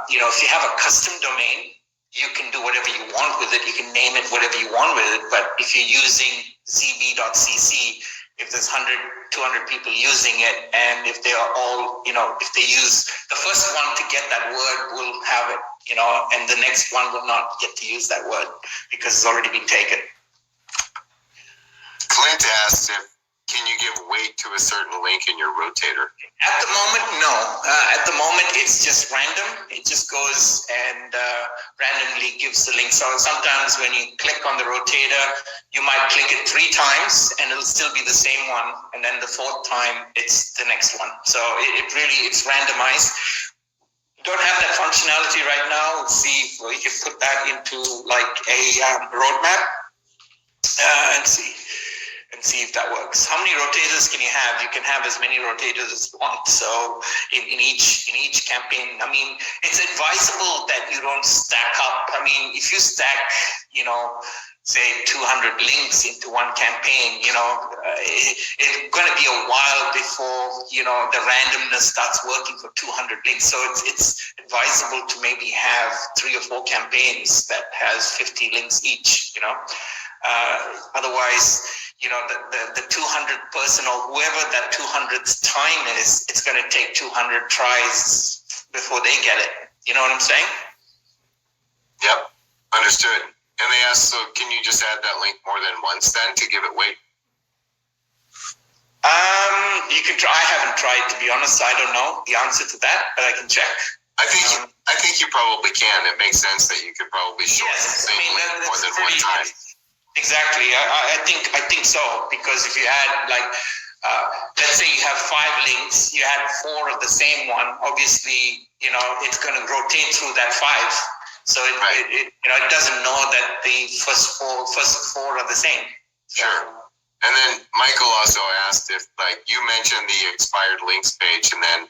if you have a custom domain, you can do whatever you want with it. You can name it whatever you want with it. But if you're using zb.cc, if there's 100, 200 people using it, and if they are all, if they use the first one to get that word will have it, and the next one will not get to use that word because it's already been taken. Clint asked can you give weight to a certain link in your rotator? At the moment, no. At the moment, it's just random. It just goes and randomly gives the link. So sometimes when you click on the rotator, you might click it 3 times and it'll still be the same one. And then the 4th time, it's the next one. So it's randomized. Don't have that functionality right now. Let's see if we can put that into like a roadmap and see if that works. How many rotators can you have? You can have as many rotators as you want. So in each campaign, I mean, it's advisable that you don't stack up. I mean, if you stack, say 200 links into one campaign, it's going to be a while before, the randomness starts working for 200 links. So it's advisable to maybe have 3 or 4 campaigns that has 50 links each, otherwise, the 200 person or whoever that 200th time is, it's going to take 200 tries before they get it. You know what I'm saying? Yep, understood. And they asked, so can you just add that link more than once then to give it weight? You can try. I haven't tried, to be honest. I don't know the answer to that, but I can check. I think you probably can. It makes sense that you could probably shorten the same link more than one time. Exactly. I think so, because if you add let's say you have 5 links, you add 4 of the same one, obviously, it's going to rotate through that 5. So it doesn't know that the first four are the same. Sure. And then Michael also asked if you mentioned the expired links page, and then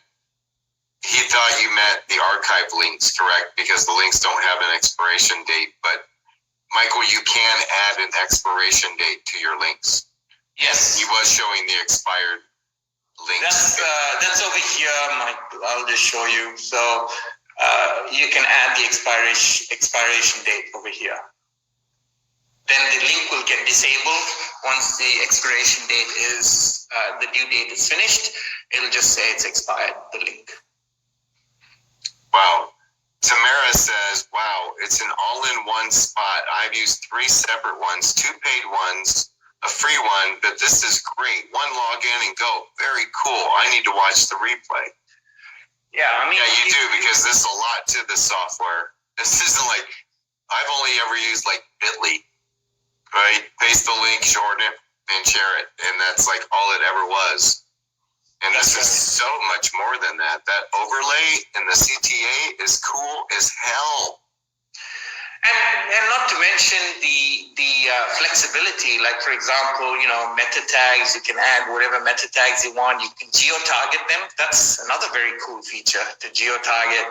he thought you meant the archive links, correct? Because the links don't have an expiration date, but Michael, you can add an expiration date to your links. Yes. He was showing the expired links. That's over here, Mike. I'll just show you. So you can add the expiration date over here. Then the link will get disabled once the expiration date is, the due date is finished. It'll just say it's expired, the link. Wow. Tamara says, wow, it's an all-in-one spot. I've used 3 separate ones, 2 paid ones, a free one, but this is great. One login and go. Very cool. I need to watch the replay. Yeah, I mean... Yeah, you do, because there's a lot to this software. This isn't I've only ever used Bitly, right? Paste the link, shorten it, and share it. And that's all it ever was. And this is so much more than that. That overlay in the CTA is cool as hell. And not to mention the flexibility, like for example, meta tags, you can add whatever meta tags you want. You can geo-target them. That's another very cool feature, to geo-target,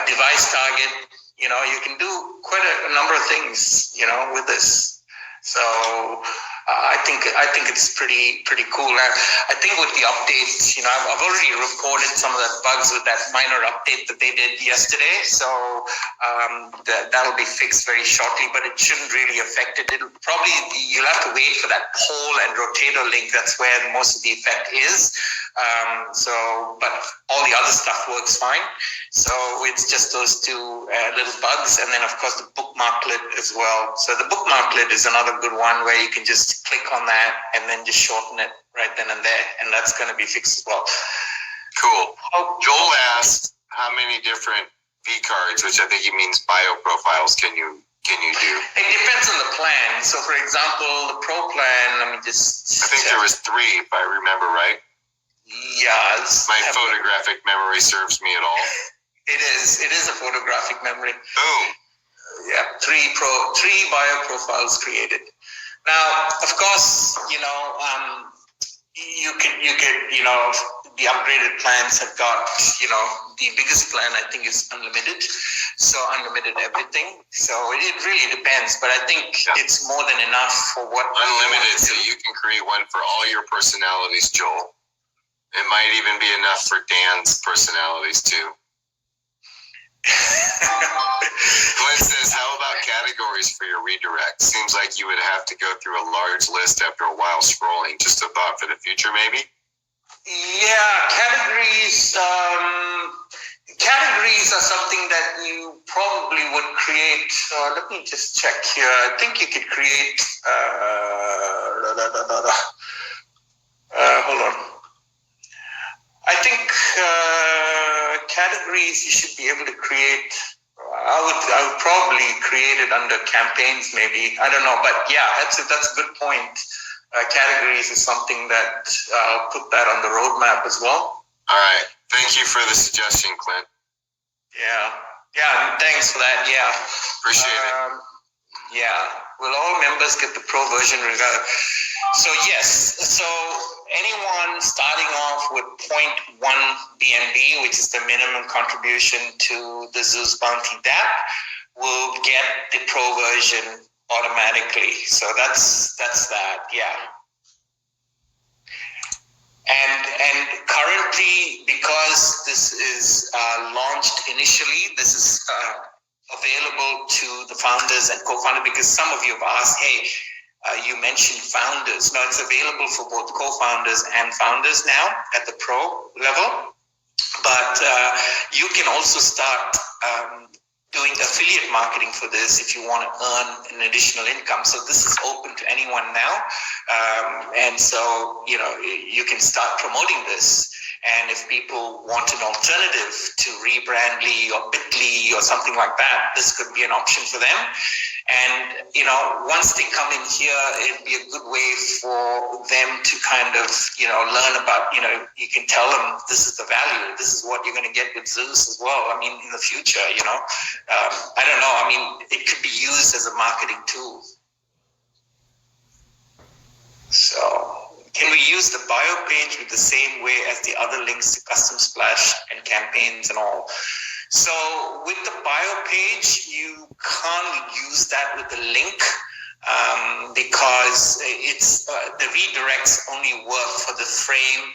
device target. You can do quite a number of things, with this. So I think it's pretty cool. I think with the updates, I've already reported some of the bugs with that minor update that they did yesterday. So that'll be fixed very shortly, but it shouldn't really affect it. You'll have to wait for that poll and rotator link. That's where most of the effect is. But all the other stuff works fine. So it's just those two little bugs, and then of course the bookmarklet as well. So the bookmarklet is another good one where you can just click on that and then just shorten it right then and there, and that's going to be fixed as well. Cool. Joel asked how many different V cards, which I think he means bio profiles, can you do? It depends on the plan. So for example, the pro plan, let me just I think there was 3 if I remember right. Yes. My photographic memory serves me at all. It is a photographic memory. Boom. Yeah, 3 bio profiles created. Now, of course, you could, the upgraded plans have got, the biggest plan I think is unlimited. So unlimited everything. So it really depends, but I think it's more than enough for what unlimited. So you can create one for all your personalities, Joel. It might even be enough for Dan's personalities too. Glenn says, how about categories for your redirect? Seems like you would have to go through a large list after a while scrolling. Just a thought for the future, maybe? Yeah, categories are something that you probably would create. Let me just check here. I think you could create, hold on. I think categories you should be able to create. I would probably create it under campaigns, maybe. I don't know, but yeah, that's a good point. Categories is something that I'll put that on the roadmap as well. All right, thank you for the suggestion, Clint. Yeah, thanks for that. Yeah, appreciate it. Yeah, will all members get the pro version regardless? So yes, so anyone starting off with 0.1 BNB, which is the minimum contribution to the Zeus Bounty DApp, will get the pro version automatically. So that's that, yeah. And currently, because this is launched initially, this is available to the founders and co-founders, because some of you have asked, hey, you mentioned founders. No, it's available for both co-founders and founders now at the pro level. But you can also start doing affiliate marketing for this if you want to earn an additional income. So this is open to anyone now. And so, you can start promoting this. And if people want an alternative to Rebrandly or Bitly or something like that, this could be an option for them. And, once they come in here, it'd be a good way for them to kind of, learn about, you can tell them this is the value, this is what you're going to get with Zeus as well. I mean, in the future, I don't know. I mean, it could be used as a marketing tool. So, can we use the bio page with the same way as the other links to custom splash and campaigns and all? So with the bio page, you can't use that with the link because it's the redirects only work for the frame.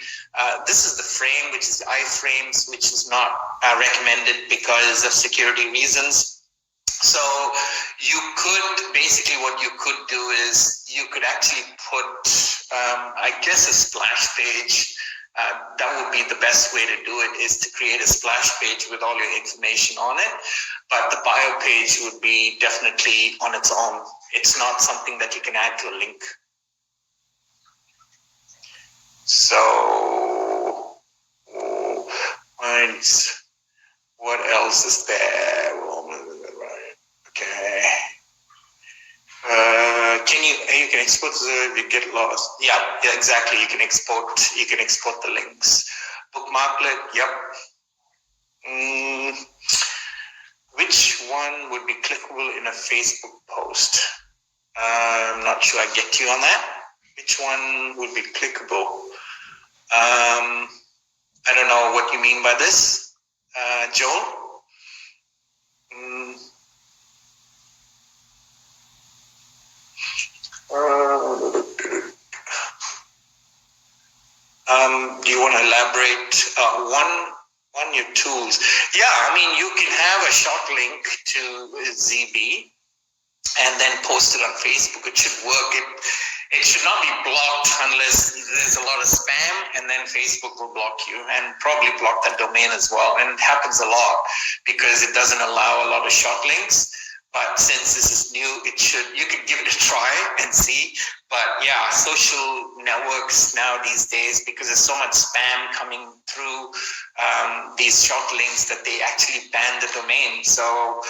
This is the frame, which is iframes, which is not recommended because of security reasons. So you could, basically what you could do is you could actually put, I guess, a splash page. That would be the best way to do it, is to create a splash page with all your information on it. But the bio page would be definitely on its own. It's not something that you can add to a link. So, what else is there? Okay. You can export you get lost. Yeah, exactly. You can export the links. Bookmarklet, yep. which one would be clickable in a Facebook post? I'm not sure I get you on that. Which one would be clickable? I don't know what you mean by this, Joel. Do you want to elaborate? One, your tools. Yeah, I mean, you can have a short link to ZB and then post it on Facebook. It should work. It should not be blocked unless there's a lot of spam, and then Facebook will block you and probably block that domain as well. And it happens a lot because it doesn't allow a lot of short links. But since this is new, you could give it a try and see. But yeah, social networks now these days, because there's so much spam coming through these short links, that they actually ban the domain. So,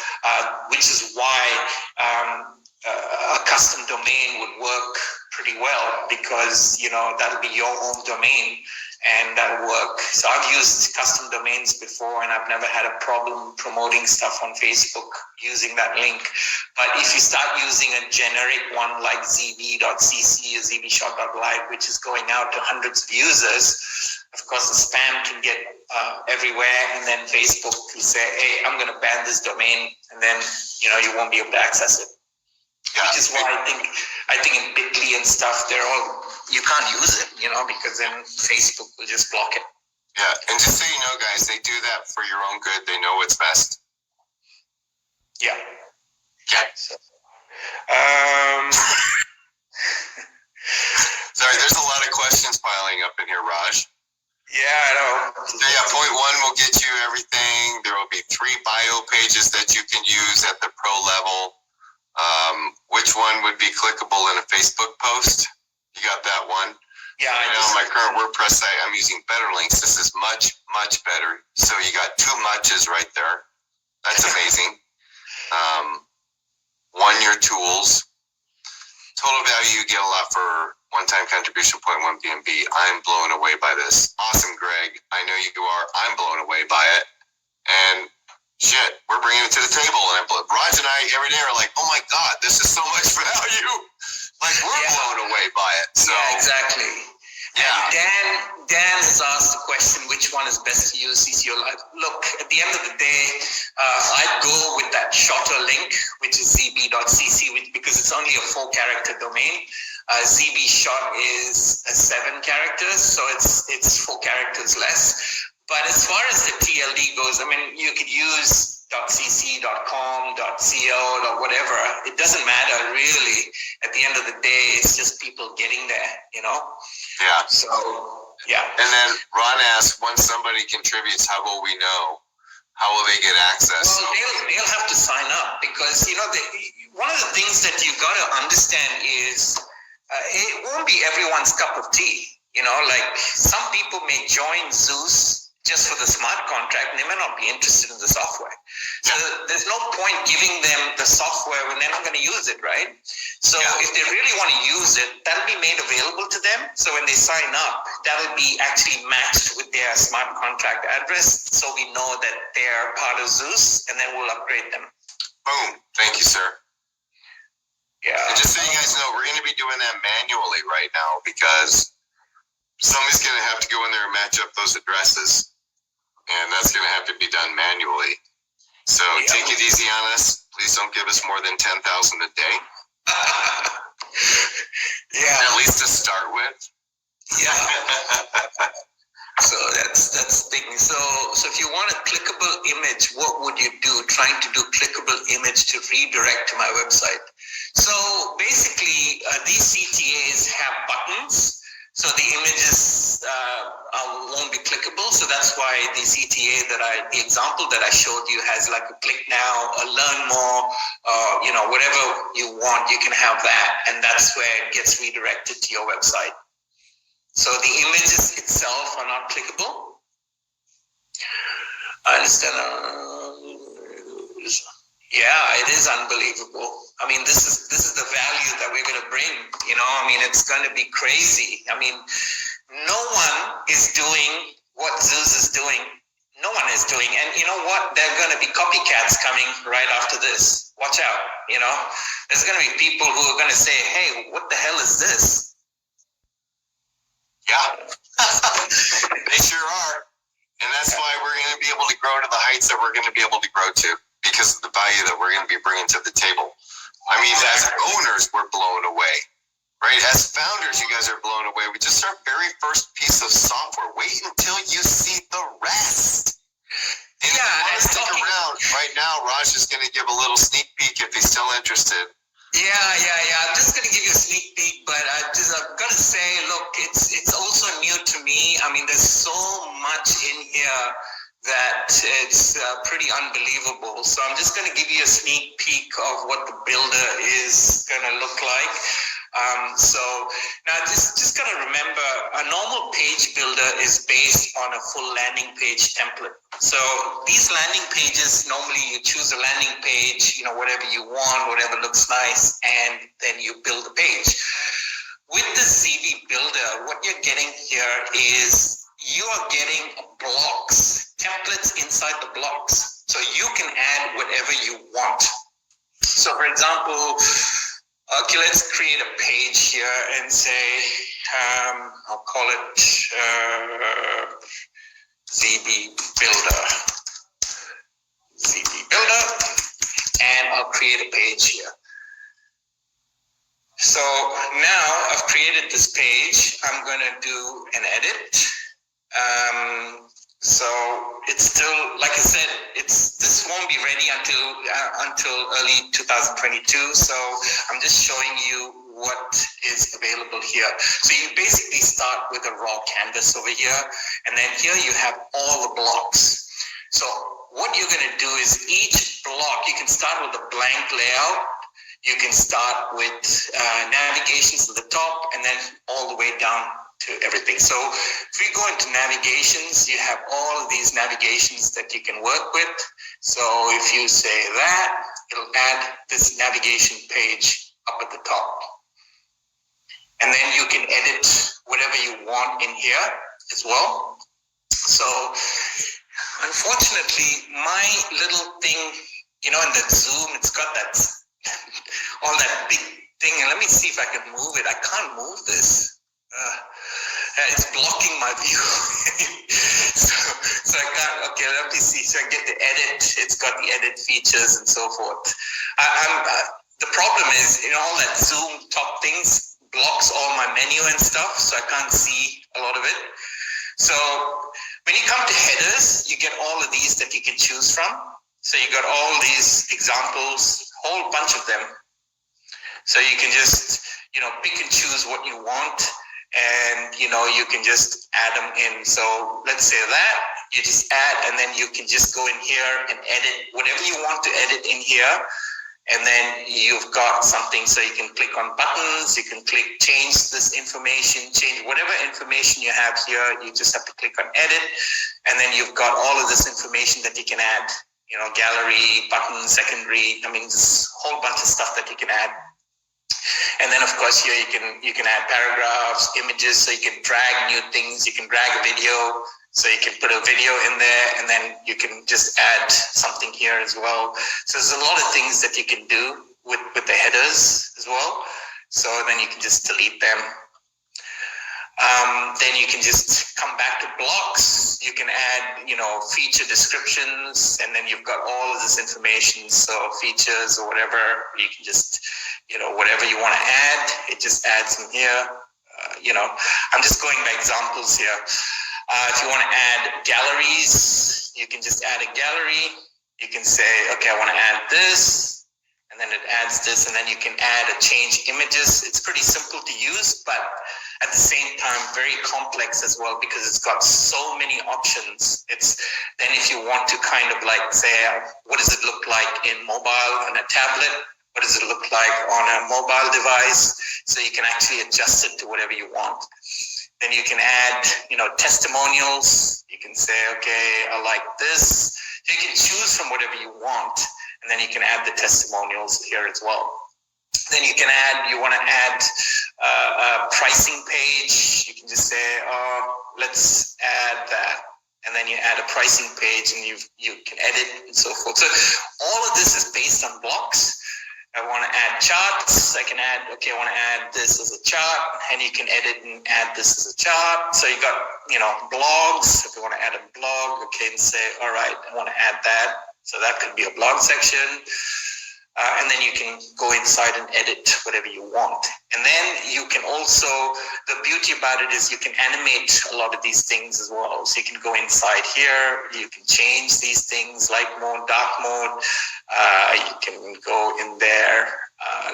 which is why a custom domain would work pretty well, because that'll be your own domain and that'll work. So I've used custom domains before, and I've never had a problem promoting stuff on Facebook using that link. But if you start using a generic one like zb.cc or ZBShort.live, which is going out to hundreds of users, of course the spam can get everywhere, and then Facebook will say, hey, I'm going to ban this domain, and then you won't be able to access it. Yeah. Which is why I think in Bitly and stuff, you can't use it, because then Facebook will just block it. Yeah, and just so you know, guys, they do that for your own good. They know what's best. Yeah. Yeah. So, sorry, there's a lot of questions piling up in here, Raj. Yeah, I know. So yeah, point one will get you everything. There will be 3 bio pages that you can use at the pro level. Which one would be clickable in a Facebook post? You got that one? Yeah. Right now, on my current WordPress site, I'm using better links. This is much, much better. So you got 2 muches right there. That's amazing. 1, your tools. Total value, you get a lot for one-time contribution, 0.1 BNB. I'm blown away by this. Awesome, Greg. I know you are. I'm blown away by it. And shit, we're bringing it to the table. And Raj and I every day are like, oh my God, this is so much value. Like, we're blown away by it. So, yeah, exactly. Yeah. And Dan has asked the question, which one is best to use CCO Live? Look, at the end of the day, I'd go with that shorter link, which is zb.cc, because it's only a 4-character domain. ZBShort is 7 characters, so it's 4 characters less. But as far as the TLD goes, I mean, you could use .cc, .com, .co, or whatever. It doesn't matter, really. At the end of the day, it's just people getting there, Yeah. So, yeah. And then Ron asks, once somebody contributes, how will we know? How will they get access? Well, they'll have to sign up, because, one of the things that you got to understand is it won't be everyone's cup of tea. Like some people may join Zeus just for the smart contract, and they may not be interested in the software. So there's no point giving them the software when they're not going to use it, right? So if they really want to use it, that'll be made available to them. So when they sign up, that'll be actually matched with their smart contract address, so we know that they're part of Zeus, and then we'll upgrade them. Boom. Thank you, sir. Yeah. And just so you guys know, we're going to be doing that manually right now, because somebody's going to have to go in there and match up those addresses. And that's going to have to be done manually. So take it easy on us. Please don't give us more than 10,000 a day. At least to start with. Yeah. So that's the thing. So if you want a clickable image, what would you do? Trying to do clickable image to redirect to my website. So basically, these CTAs have buttons. So the images won't be clickable. So that's why the CTA the example that I showed you has like a click now, a learn more, whatever you want, you can have that. And that's where it gets redirected to your website. So the images itself are not clickable. I understand. Yeah, it is unbelievable. I mean, this is the value that we're going to bring. I mean, it's going to be crazy. I mean, no one is doing what Zeus is doing. No one is doing. And you know what? There are going to be copycats coming right after this. Watch out. There's going to be people who are going to say, hey, what the hell is this? Yeah, they sure are. And that's why we're going to be able to grow to the heights that we're going to be able to grow to, because of the value that we're going to be bringing to the table. I mean, as owners, we're blown away, right? As founders, you guys are blown away. We just our very first piece of software. Wait until you see the rest. And if you want to stick around right now, Raj is going to give a little sneak peek if he's still interested. Yeah. I'm just going to give you a sneak peek, but I've got to say, look, it's also new to me. I mean, there's so much in here that it's pretty unbelievable. So I'm just going to give you a sneak peek of what the builder is going to look like. So now just got to remember, a normal page builder is based on a full landing page template. So these landing pages, normally you choose a landing page, whatever you want, whatever looks nice, and then you build the page. With the ZB builder, what you're getting here is you are getting blocks, templates inside the blocks. So you can add whatever you want. So for example, okay, let's create a page here and say, I'll call it ZB Builder. And I'll create a page here. So now I've created this page. I'm going to do an edit. So it's still, like I said, this won't be ready until early 2022. So I'm just showing you what is available here. So you basically start with a raw canvas over here, and then here you have all the blocks. So what you're going to do is each block, you can start with a blank layout. You can start with navigations at the top, and then all the way down to everything. So if we go into navigations, you have all of these navigations that you can work with. So if you say that, it'll add this navigation page up at the top. And then you can edit whatever you want in here as well. So unfortunately, my little thing, in that Zoom, it's got that all that big thing. And let me see if I can move it. I can't move this. It's blocking my view. so I can't, okay, let me see. So I get the edit. It's got the edit features and so forth. The problem is, all that Zoom top things blocks all my menu and stuff, so I can't see a lot of it. So when you come to headers, you get all of these that you can choose from. So you got all these examples, whole bunch of them. So you can just, pick and choose what you want, and, you can just add them in. So let's say that, you just add, and then you can just go in here and edit whatever you want to edit in here. And then you've got something, so you can click on buttons, you can change this information, change whatever information you have here, you just have to click on edit. And then you've got all of this information that you can add, gallery, button, secondary, this whole bunch of stuff that you can add. And then of course here you can add paragraphs, images, so you can drag new things, you can drag a video, so you can put a video in there, and then you can just add something here as well. So there's a lot of things that you can do with the headers as well. So then you can just delete them. Then you can just come back to blocks. You can add, feature descriptions, and then you've got all of this information. So features or whatever, you can just, whatever you want to add, it just adds in here. I'm just going by examples here. If you want to add galleries, you can just add a gallery. You can say, okay, I want to add this, and then it adds this, and then you can add or change images. It's pretty simple to use, but at the same time, very complex as well, because it's got so many options. Then if you want to kind of like say, what does it look like in mobile on a tablet? What does it look like on a mobile device? So you can actually adjust it to whatever you want. Then you can add, testimonials. You can say, okay, I like this. You can choose from whatever you want, and then you can add the testimonials here as well. Then you want to add a pricing page. You can just say, let's add that. and then you add a pricing page, and you can edit and so forth. So all of this is based on blocks. I want to add charts. I can add, okay, I want to add this as a chart, and you can edit and add this as a chart. So you got, blogs. If you want to add a blog, okay, and say, all right, I want to add that. So that could be a blog section. And then you can go inside and edit whatever you want. And then you can also, the beauty about it is you can animate a lot of these things as well. So you can go inside here, you can change these things, light mode, dark mode. You can go in there.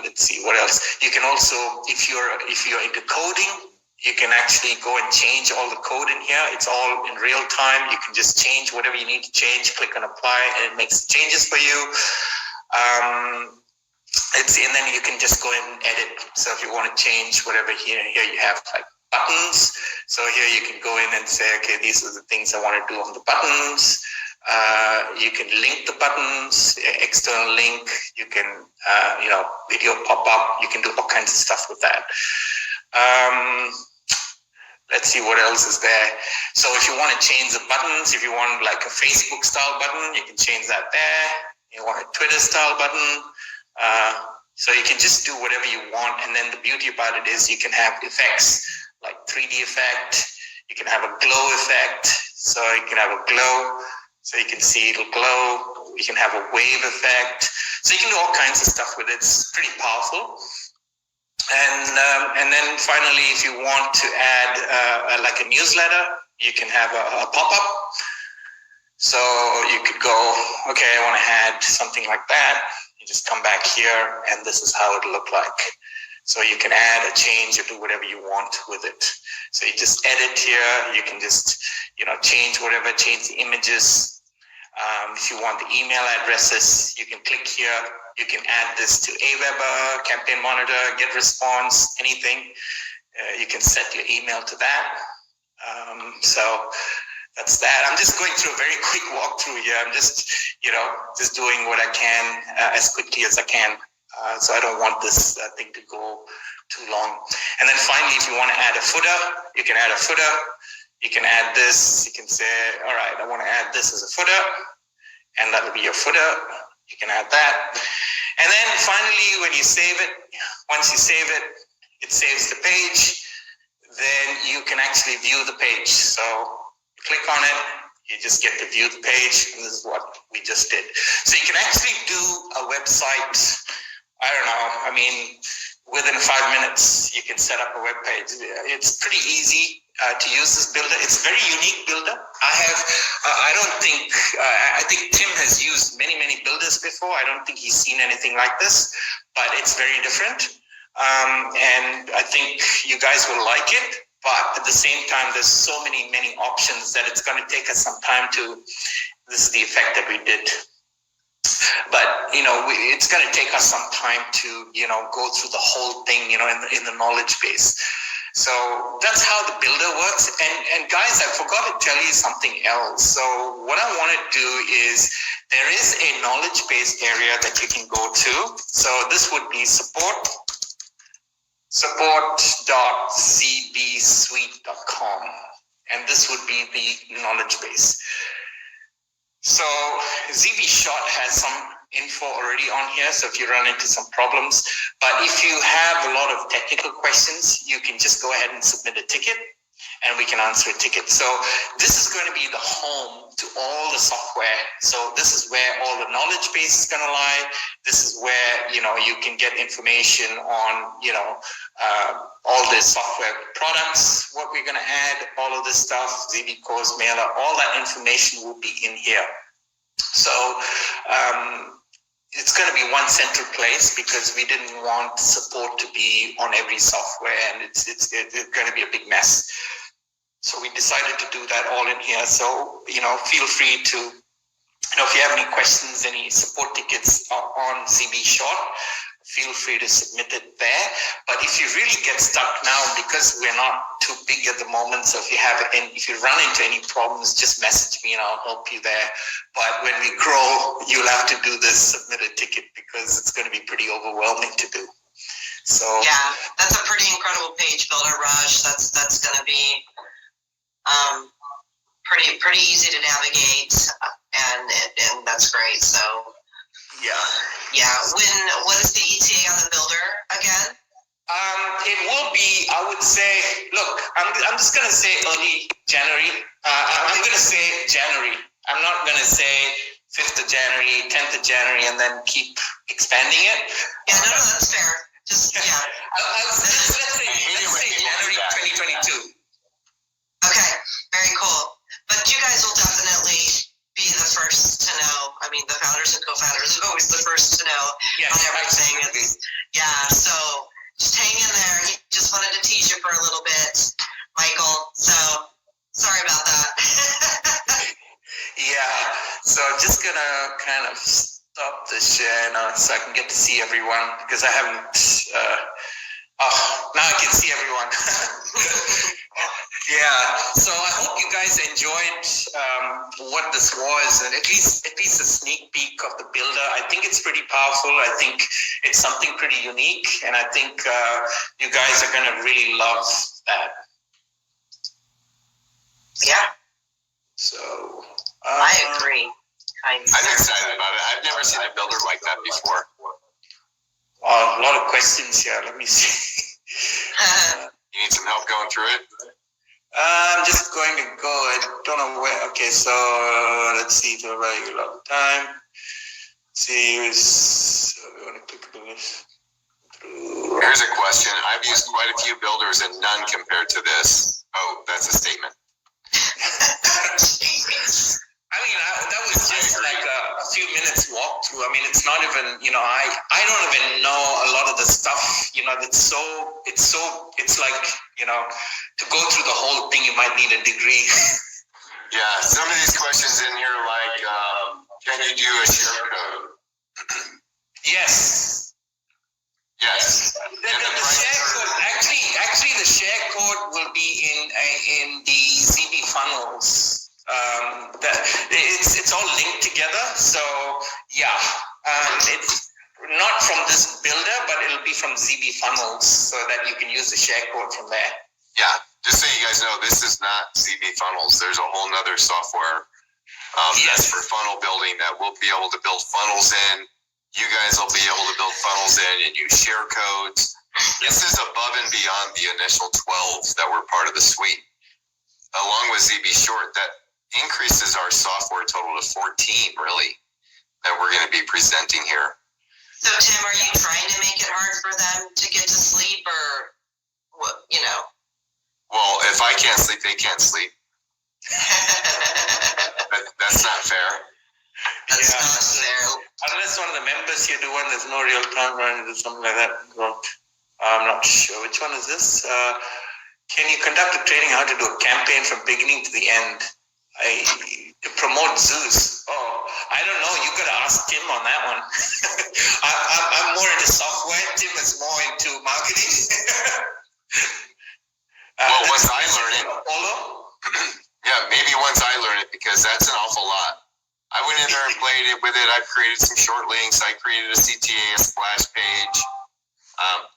Let's see what else. You can also, if you're into coding, you can actually go and change all the code in here. It's all in real time. You can just change whatever you need to change, click on apply, and it makes changes for you. And then you can just go and edit. So if you want to change whatever here you have like buttons. So here you can go in and say, okay, these are the things I want to do on the buttons. You can link the buttons, external link. You can, video pop up. You can do all kinds of stuff with that. Let's see what else is there. So if you want to change the buttons, if you want like a Facebook style button, you can change that there. You want a Twitter style button. So you can just do whatever you want. And then the beauty about it is you can have effects like 3D effect. You can have a glow effect. So you can have a glow. So you can see it'll glow. You can have a wave effect. So you can do all kinds of stuff with it. It's pretty powerful. And then finally, if you want to add like a newsletter, you can have a pop-up. So you could go, okay, I want to add something like that. You just come back here, and this is how it'll look like. So you can add a change or do whatever you want with it. So you just edit here. You can just, change whatever, change the images. If you want the email addresses, you can click here. You can add this to Aweber, Campaign Monitor, Get Response, anything. You can set your email to that. So that's that. I'm just going through a very quick walkthrough here. I'm just, just doing what I can as quickly as I can. So I don't want this thing to go too long. And then finally, if you want to add a footer, you can add a footer. You can add this. You can say, all right, I want to add this as a footer. And that'll be your footer. You can add that. And then finally, when you save it, once you save it, it saves the page. Then you can actually view the page. So click on it, you just get to view the page, and this is what we just did. So you can actually do a website, within 5 minutes, you can set up a web page. It's pretty easy to use this builder. It's a very unique builder. I think Tim has used many builders before. I don't think he's seen anything like this, but it's very different. And I think you guys will like it. But at the same time, there's so many options that it's going to take us some time to, this is the effect that we did. But, it's going to take us some time to, go through the whole thing, in the knowledge base. So that's how the builder works. And guys, I forgot to tell you something else. So what I want to do is there is a knowledge base area that you can go to. So this would be support.zbsuite.com, and this would be the knowledge base. So ZBShort has some info already on here, so if you run into some problems, but if you have a lot of technical questions, you can just go ahead and submit a ticket, and we can answer a ticket. So this is going to be the home to all the software. So this is where all the knowledge base is going to lie. This is where, you can get information on, all the software products, what we're going to add, all of this stuff, ZB Course Mailer, all that information will be in here. So it's going to be one central place because we didn't want support to be on every software, and it's going to be a big mess. So we decided to do that all in here. So, feel free to, if you have any questions, any support tickets on ZBShort, feel free to submit it there. But if you really get stuck now, because we're not too big at the moment, so if you run into any problems, just message me and I'll help you there. But when we grow, you'll have to do this, submit a ticket, because it's going to be pretty overwhelming to do. So yeah, that's a pretty incredible page builder, Raj. That's going to be pretty easy to navigate, and that's great. So yeah. What is the ETA on the builder again? It will be, I would say, look, I'm just going to say early January. I'm going to say January. I'm not going to say 5th of January, 10th of January, and then keep expanding it. Yeah, no, that's fair. Just, yeah. Let's say January 2022. Okay, very cool. But you guys will definitely be the first to know. I mean, the founders and co-founders are always the first to know on everything. So just hang in there. He just wanted to tease you for a little bit, Michael. So sorry about that. So I'm just going to kind of stop the share now so I can get to see everyone, because I haven't... now I can see everyone. So I hope you guys enjoyed what this was, and at least a sneak peek of the builder. I think it's pretty powerful. I think it's something pretty unique, and I think you guys are going to really love that. Yeah. So I agree. I'm excited about it. I've never seen a builder like that before. A lot of questions here. Let me see. You need some help going through it? I'm just going to go. I don't know where. Okay, so let's see. To value a lot of time. So we want to click on this. Here's a question. I've used quite a few builders and none compared to this. Oh, that's a statement. I mean, that was just like a few minutes walkthrough. I mean, it's not even, I don't even know a lot of the stuff, it's like, to go through the whole thing, you might need a degree. Yeah, some of these questions in here, like, can you do a share code? Yes. The share code, actually, the share code will be in the ZB funnels. It's all linked together. So it's not from this builder, but it'll be from ZB funnels, so that you can use the share code from there. Yeah, just so you guys know, this is not ZB funnels. There's a whole nother software that's for funnel building that we'll be able to build funnels in. You guys will be able to build funnels in and use share codes. This is above and beyond the initial 12 that were part of the suite. Along with ZBShort, that increases our software total to 14, really, that we're going to be presenting here. So, Tim, are you trying to make it hard for them to get to sleep, or what? Well, if I can't sleep, they can't sleep. That's not fair. That's not fair. Unless one of the members here do one, there's no real time running or something like that. I'm not sure. Which one is this? Can you conduct a training how to do a campaign from beginning to the end? To promote Zeus. Oh, I don't know. You got to ask Tim on that one. I'm more into software. Tim is more into marketing. Well, once I learn it, maybe once I learn it, because that's an awful lot. I went in there and played it with it. I've created some short links. I created a CTA splash page.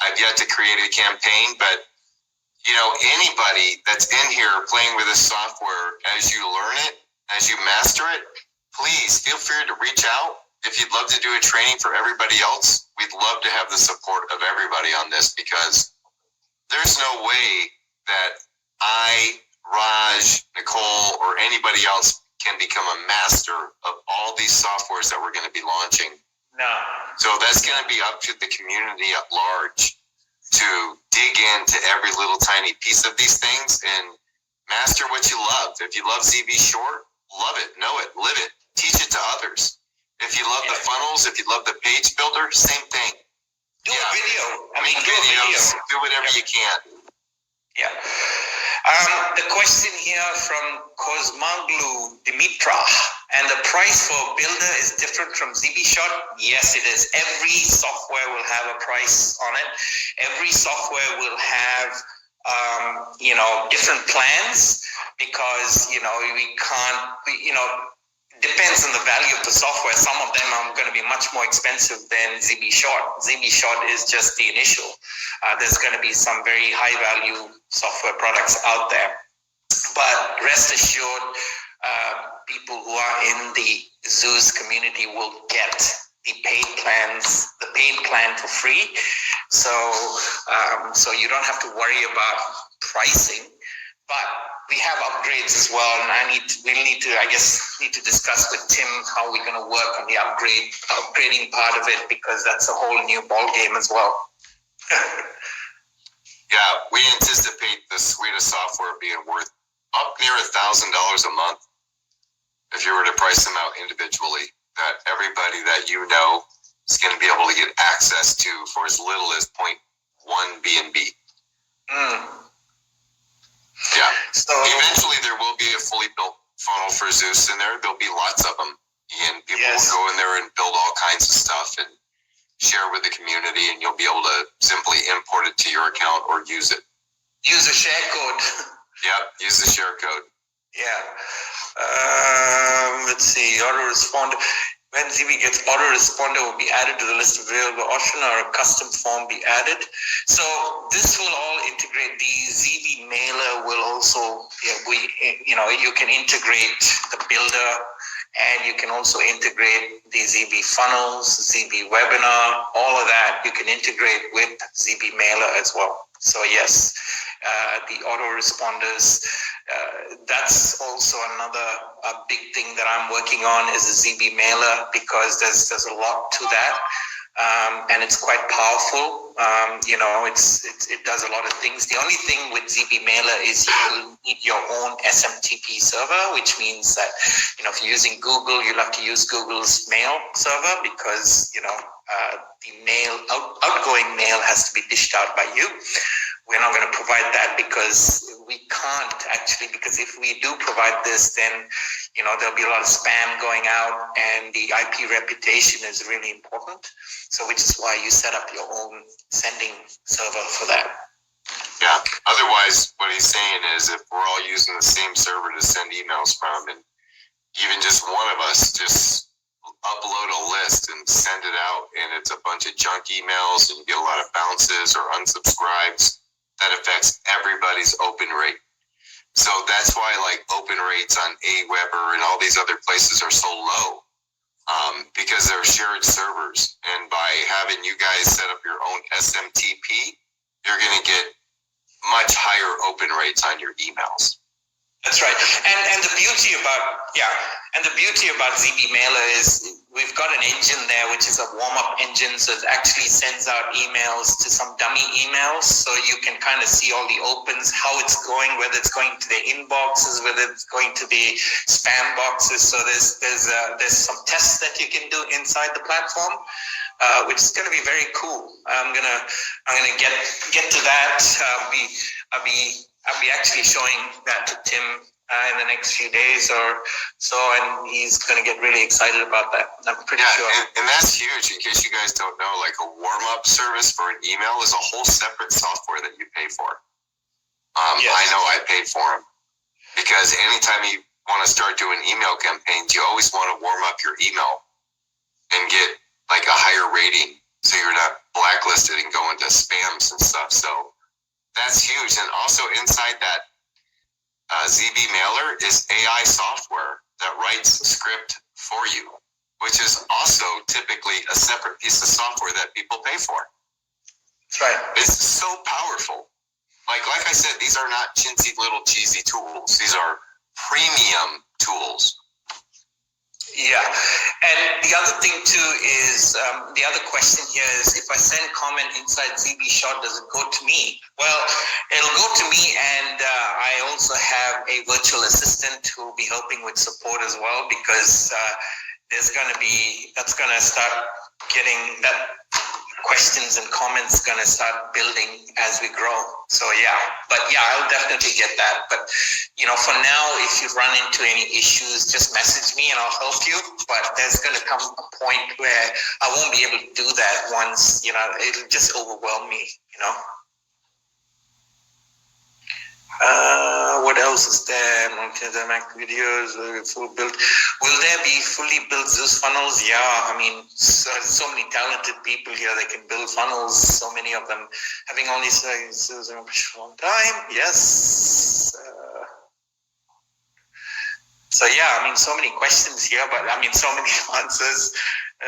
I've yet to create a campaign, but anybody that's in here playing with this software, as you learn it, as you master it, please feel free to reach out. If you'd love to do a training for everybody else, we'd love to have the support of everybody on this, because there's no way that I, Raj, Nicole, or anybody else can become a master of all these softwares that we're going to be launching. No. So that's going to be up to the community at large to dig into every little tiny piece of these things and master what you love. If you love ZBShort, love it, know it, live it, teach it to others. If you love the funnels, if you love the page builder, same thing. Do a video. Make videos, do whatever you can. Yeah. The question here from Cosmoglu Dimitra, and the price for builder is different from ZBShort? Yes, it is. Every software will have a price on it. Every software will have, different plans, because, we can't, depends on the value of the software. Some of them are going to be much more expensive than ZBShort. ZBShort is just the initial. There's going to be some very high value software products out there. But rest assured, people who are in the Zeus community will get the paid plan for free. So you don't have to worry about pricing. But we have upgrades as well, and we'll need to discuss with Tim how we're going to work on the upgrading part of it, because that's a whole new ball game as well. Yeah, we anticipate the suite of software being worth up near $1,000 a month if you were to price them out individually. That everybody that you know is going to be able to get access to for as little as 0.1 BNB. Yeah. So eventually there will be a fully built funnel for Zeus in there. There'll be lots of them, and people will go in there and build all kinds of stuff and share with the community, and you'll be able to simply import it to your account or use it. Use a share code. Yep, use the share code. Yeah. Let's see. Autoresponder. When ZB gets autoresponder will be added to the list of available option, or a custom form be added. So this will all integrate. The ZB mailer will also, you can integrate the builder, and you can also integrate the ZB funnels, ZB webinar, all of that you can integrate with ZB mailer as well. So yes, the autoresponders, that's also another big thing that I'm working on is the ZB mailer, because there's a lot to that, and it's quite powerful. It does a lot of things. The only thing with ZB mailer is you will need your own SMTP server, which means that if you're using Google, you'll have to use Google's mail server, because the outgoing mail has to be dished out by you. We're not going to provide that because we can't actually, because if we do provide this, then, there'll be a lot of spam going out, and the IP reputation is really important. So which is why you set up your own sending server for that. Yeah. Otherwise, what he's saying is if we're all using the same server to send emails from, and even just one of us just upload a list and send it out, and it's a bunch of junk emails, and you get a lot of bounces or unsubscribes, that affects everybody's open rate. So that's why open rates on Aweber and all these other places are so low, because they're shared servers. And by having you guys set up your own SMTP, you're going to get much higher open rates on your emails. That's right. And the beauty about ZB Mailer is we've got an engine there, which is a warm-up engine. So it actually sends out emails to some dummy emails. So you can kind of see all the opens, how it's going, whether it's going to the inboxes, whether it's going to the spam boxes. So there's some tests that you can do inside the platform, which is going to be very cool. I'm gonna get to that. I'll be actually showing that to Tim in the next few days or so, and he's going to get really excited about that. I'm pretty sure. And that's huge. In case you guys don't know, a warm-up service for an email is a whole separate software that you pay for. Yes. I know I paid for them, because anytime you want to start doing email campaigns, you always want to warm up your email and get a higher rating, so you're not blacklisted and going to spams and stuff. So that's huge. And also inside that ZB mailer is AI software that writes script for you, which is also typically a separate piece of software that people pay for. That's right. It's so powerful. Like I said, these are not chintzy little cheesy tools. These are premium tools. Yeah, and the other thing too is, the other question here is, if I send comment inside ZBShort, does it go to me? Well, it'll go to me, and I also have a virtual assistant who will be helping with support as well, because that's going to start getting that questions and comments going to start building as we grow. So I'll definitely get that. But for now, if you run into any issues, just message me and I'll help you. But there's going to come a point where I won't be able to do that once. It'll just overwhelm me. What else is there? Mac videos, full built. Will there be fully built Zeus funnels? Yeah, I mean, so many talented people here that can build funnels. So many of them having only Zeus for a long time. Yes. So yeah, I mean, so many questions here, but I mean, so many answers.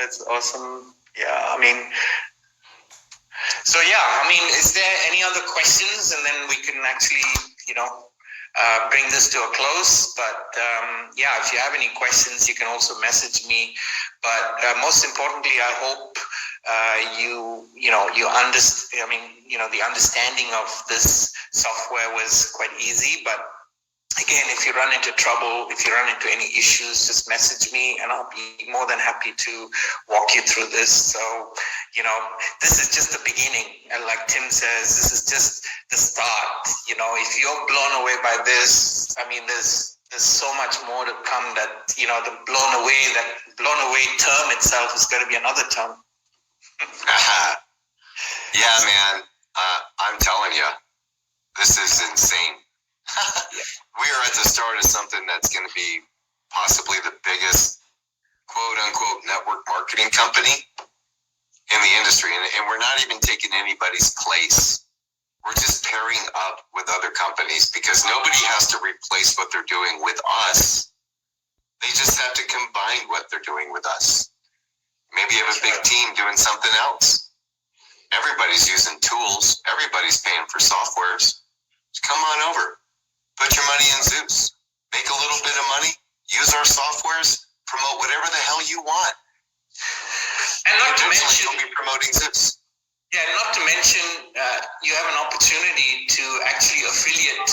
It's awesome. Yeah, I mean, so yeah, I mean, is there any other questions? And then we can actually, bring this to a close. But yeah, if you have any questions, you can also message me. But most importantly, I hope you understand. I mean, the understanding of this software was quite easy. But again, if you run into trouble, if you run into any issues, just message me, and I'll be more than happy to walk you through this. So, this is just the beginning. And like Tim says, this is just the start. If you're blown away by this, I mean, there's so much more to come. That the blown away term itself is going to be another term. Yeah, man. I'm telling you, this is insane. We are at the start of something that's going to be possibly the biggest quote-unquote network marketing company in the industry. And we're not even taking anybody's place. We're just pairing up with other companies because nobody has to replace what they're doing with us. They just have to combine what they're doing with us. Maybe you have a big team doing something else. Everybody's using tools. Everybody's paying for softwares. Just come on over. Put your money in Zeus. Make a little bit of money. Use our softwares. Promote whatever the hell you want. And not to mention, you'll be promoting Zeus. Yeah, not to mention, you have an opportunity to actually affiliate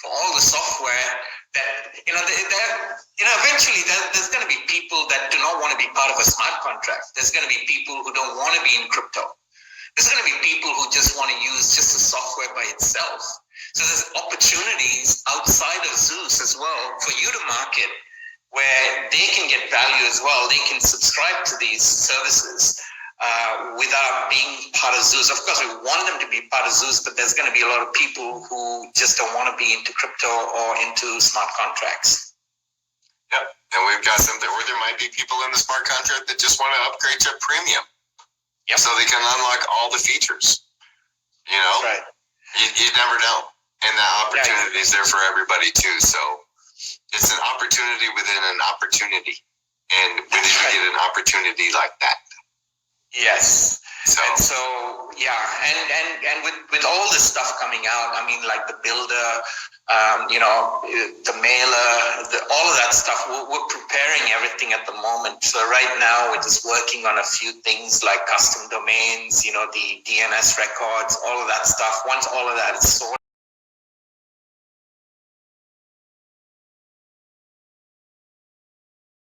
for all the software. That eventually there's going to be people that do not want to be part of a smart contract. There's going to be people who don't want to be in crypto. There's going to be people who just want to use just the software by itself. So there's opportunities outside of Zeus as well for you to market where they can get value as well. They can subscribe to these services without being part of Zeus. Of course, we want them to be part of Zeus, but there's going to be a lot of people who just don't want to be into crypto or into smart contracts. Yeah, and we've got something where there might be people in the smart contract that just want to upgrade to premium. Yep. So they can unlock all the features. Right. You never know. And that opportunity is there for everybody too. So it's an opportunity within an opportunity. And we need to get an opportunity like that. Yes. So yeah, and with all this stuff coming out, I mean, like the builder, the mailer, all of that stuff, we're preparing everything at the moment. So right now we're just working on a few things like custom domains, the DNS records, all of that stuff. Once all of that is sorted,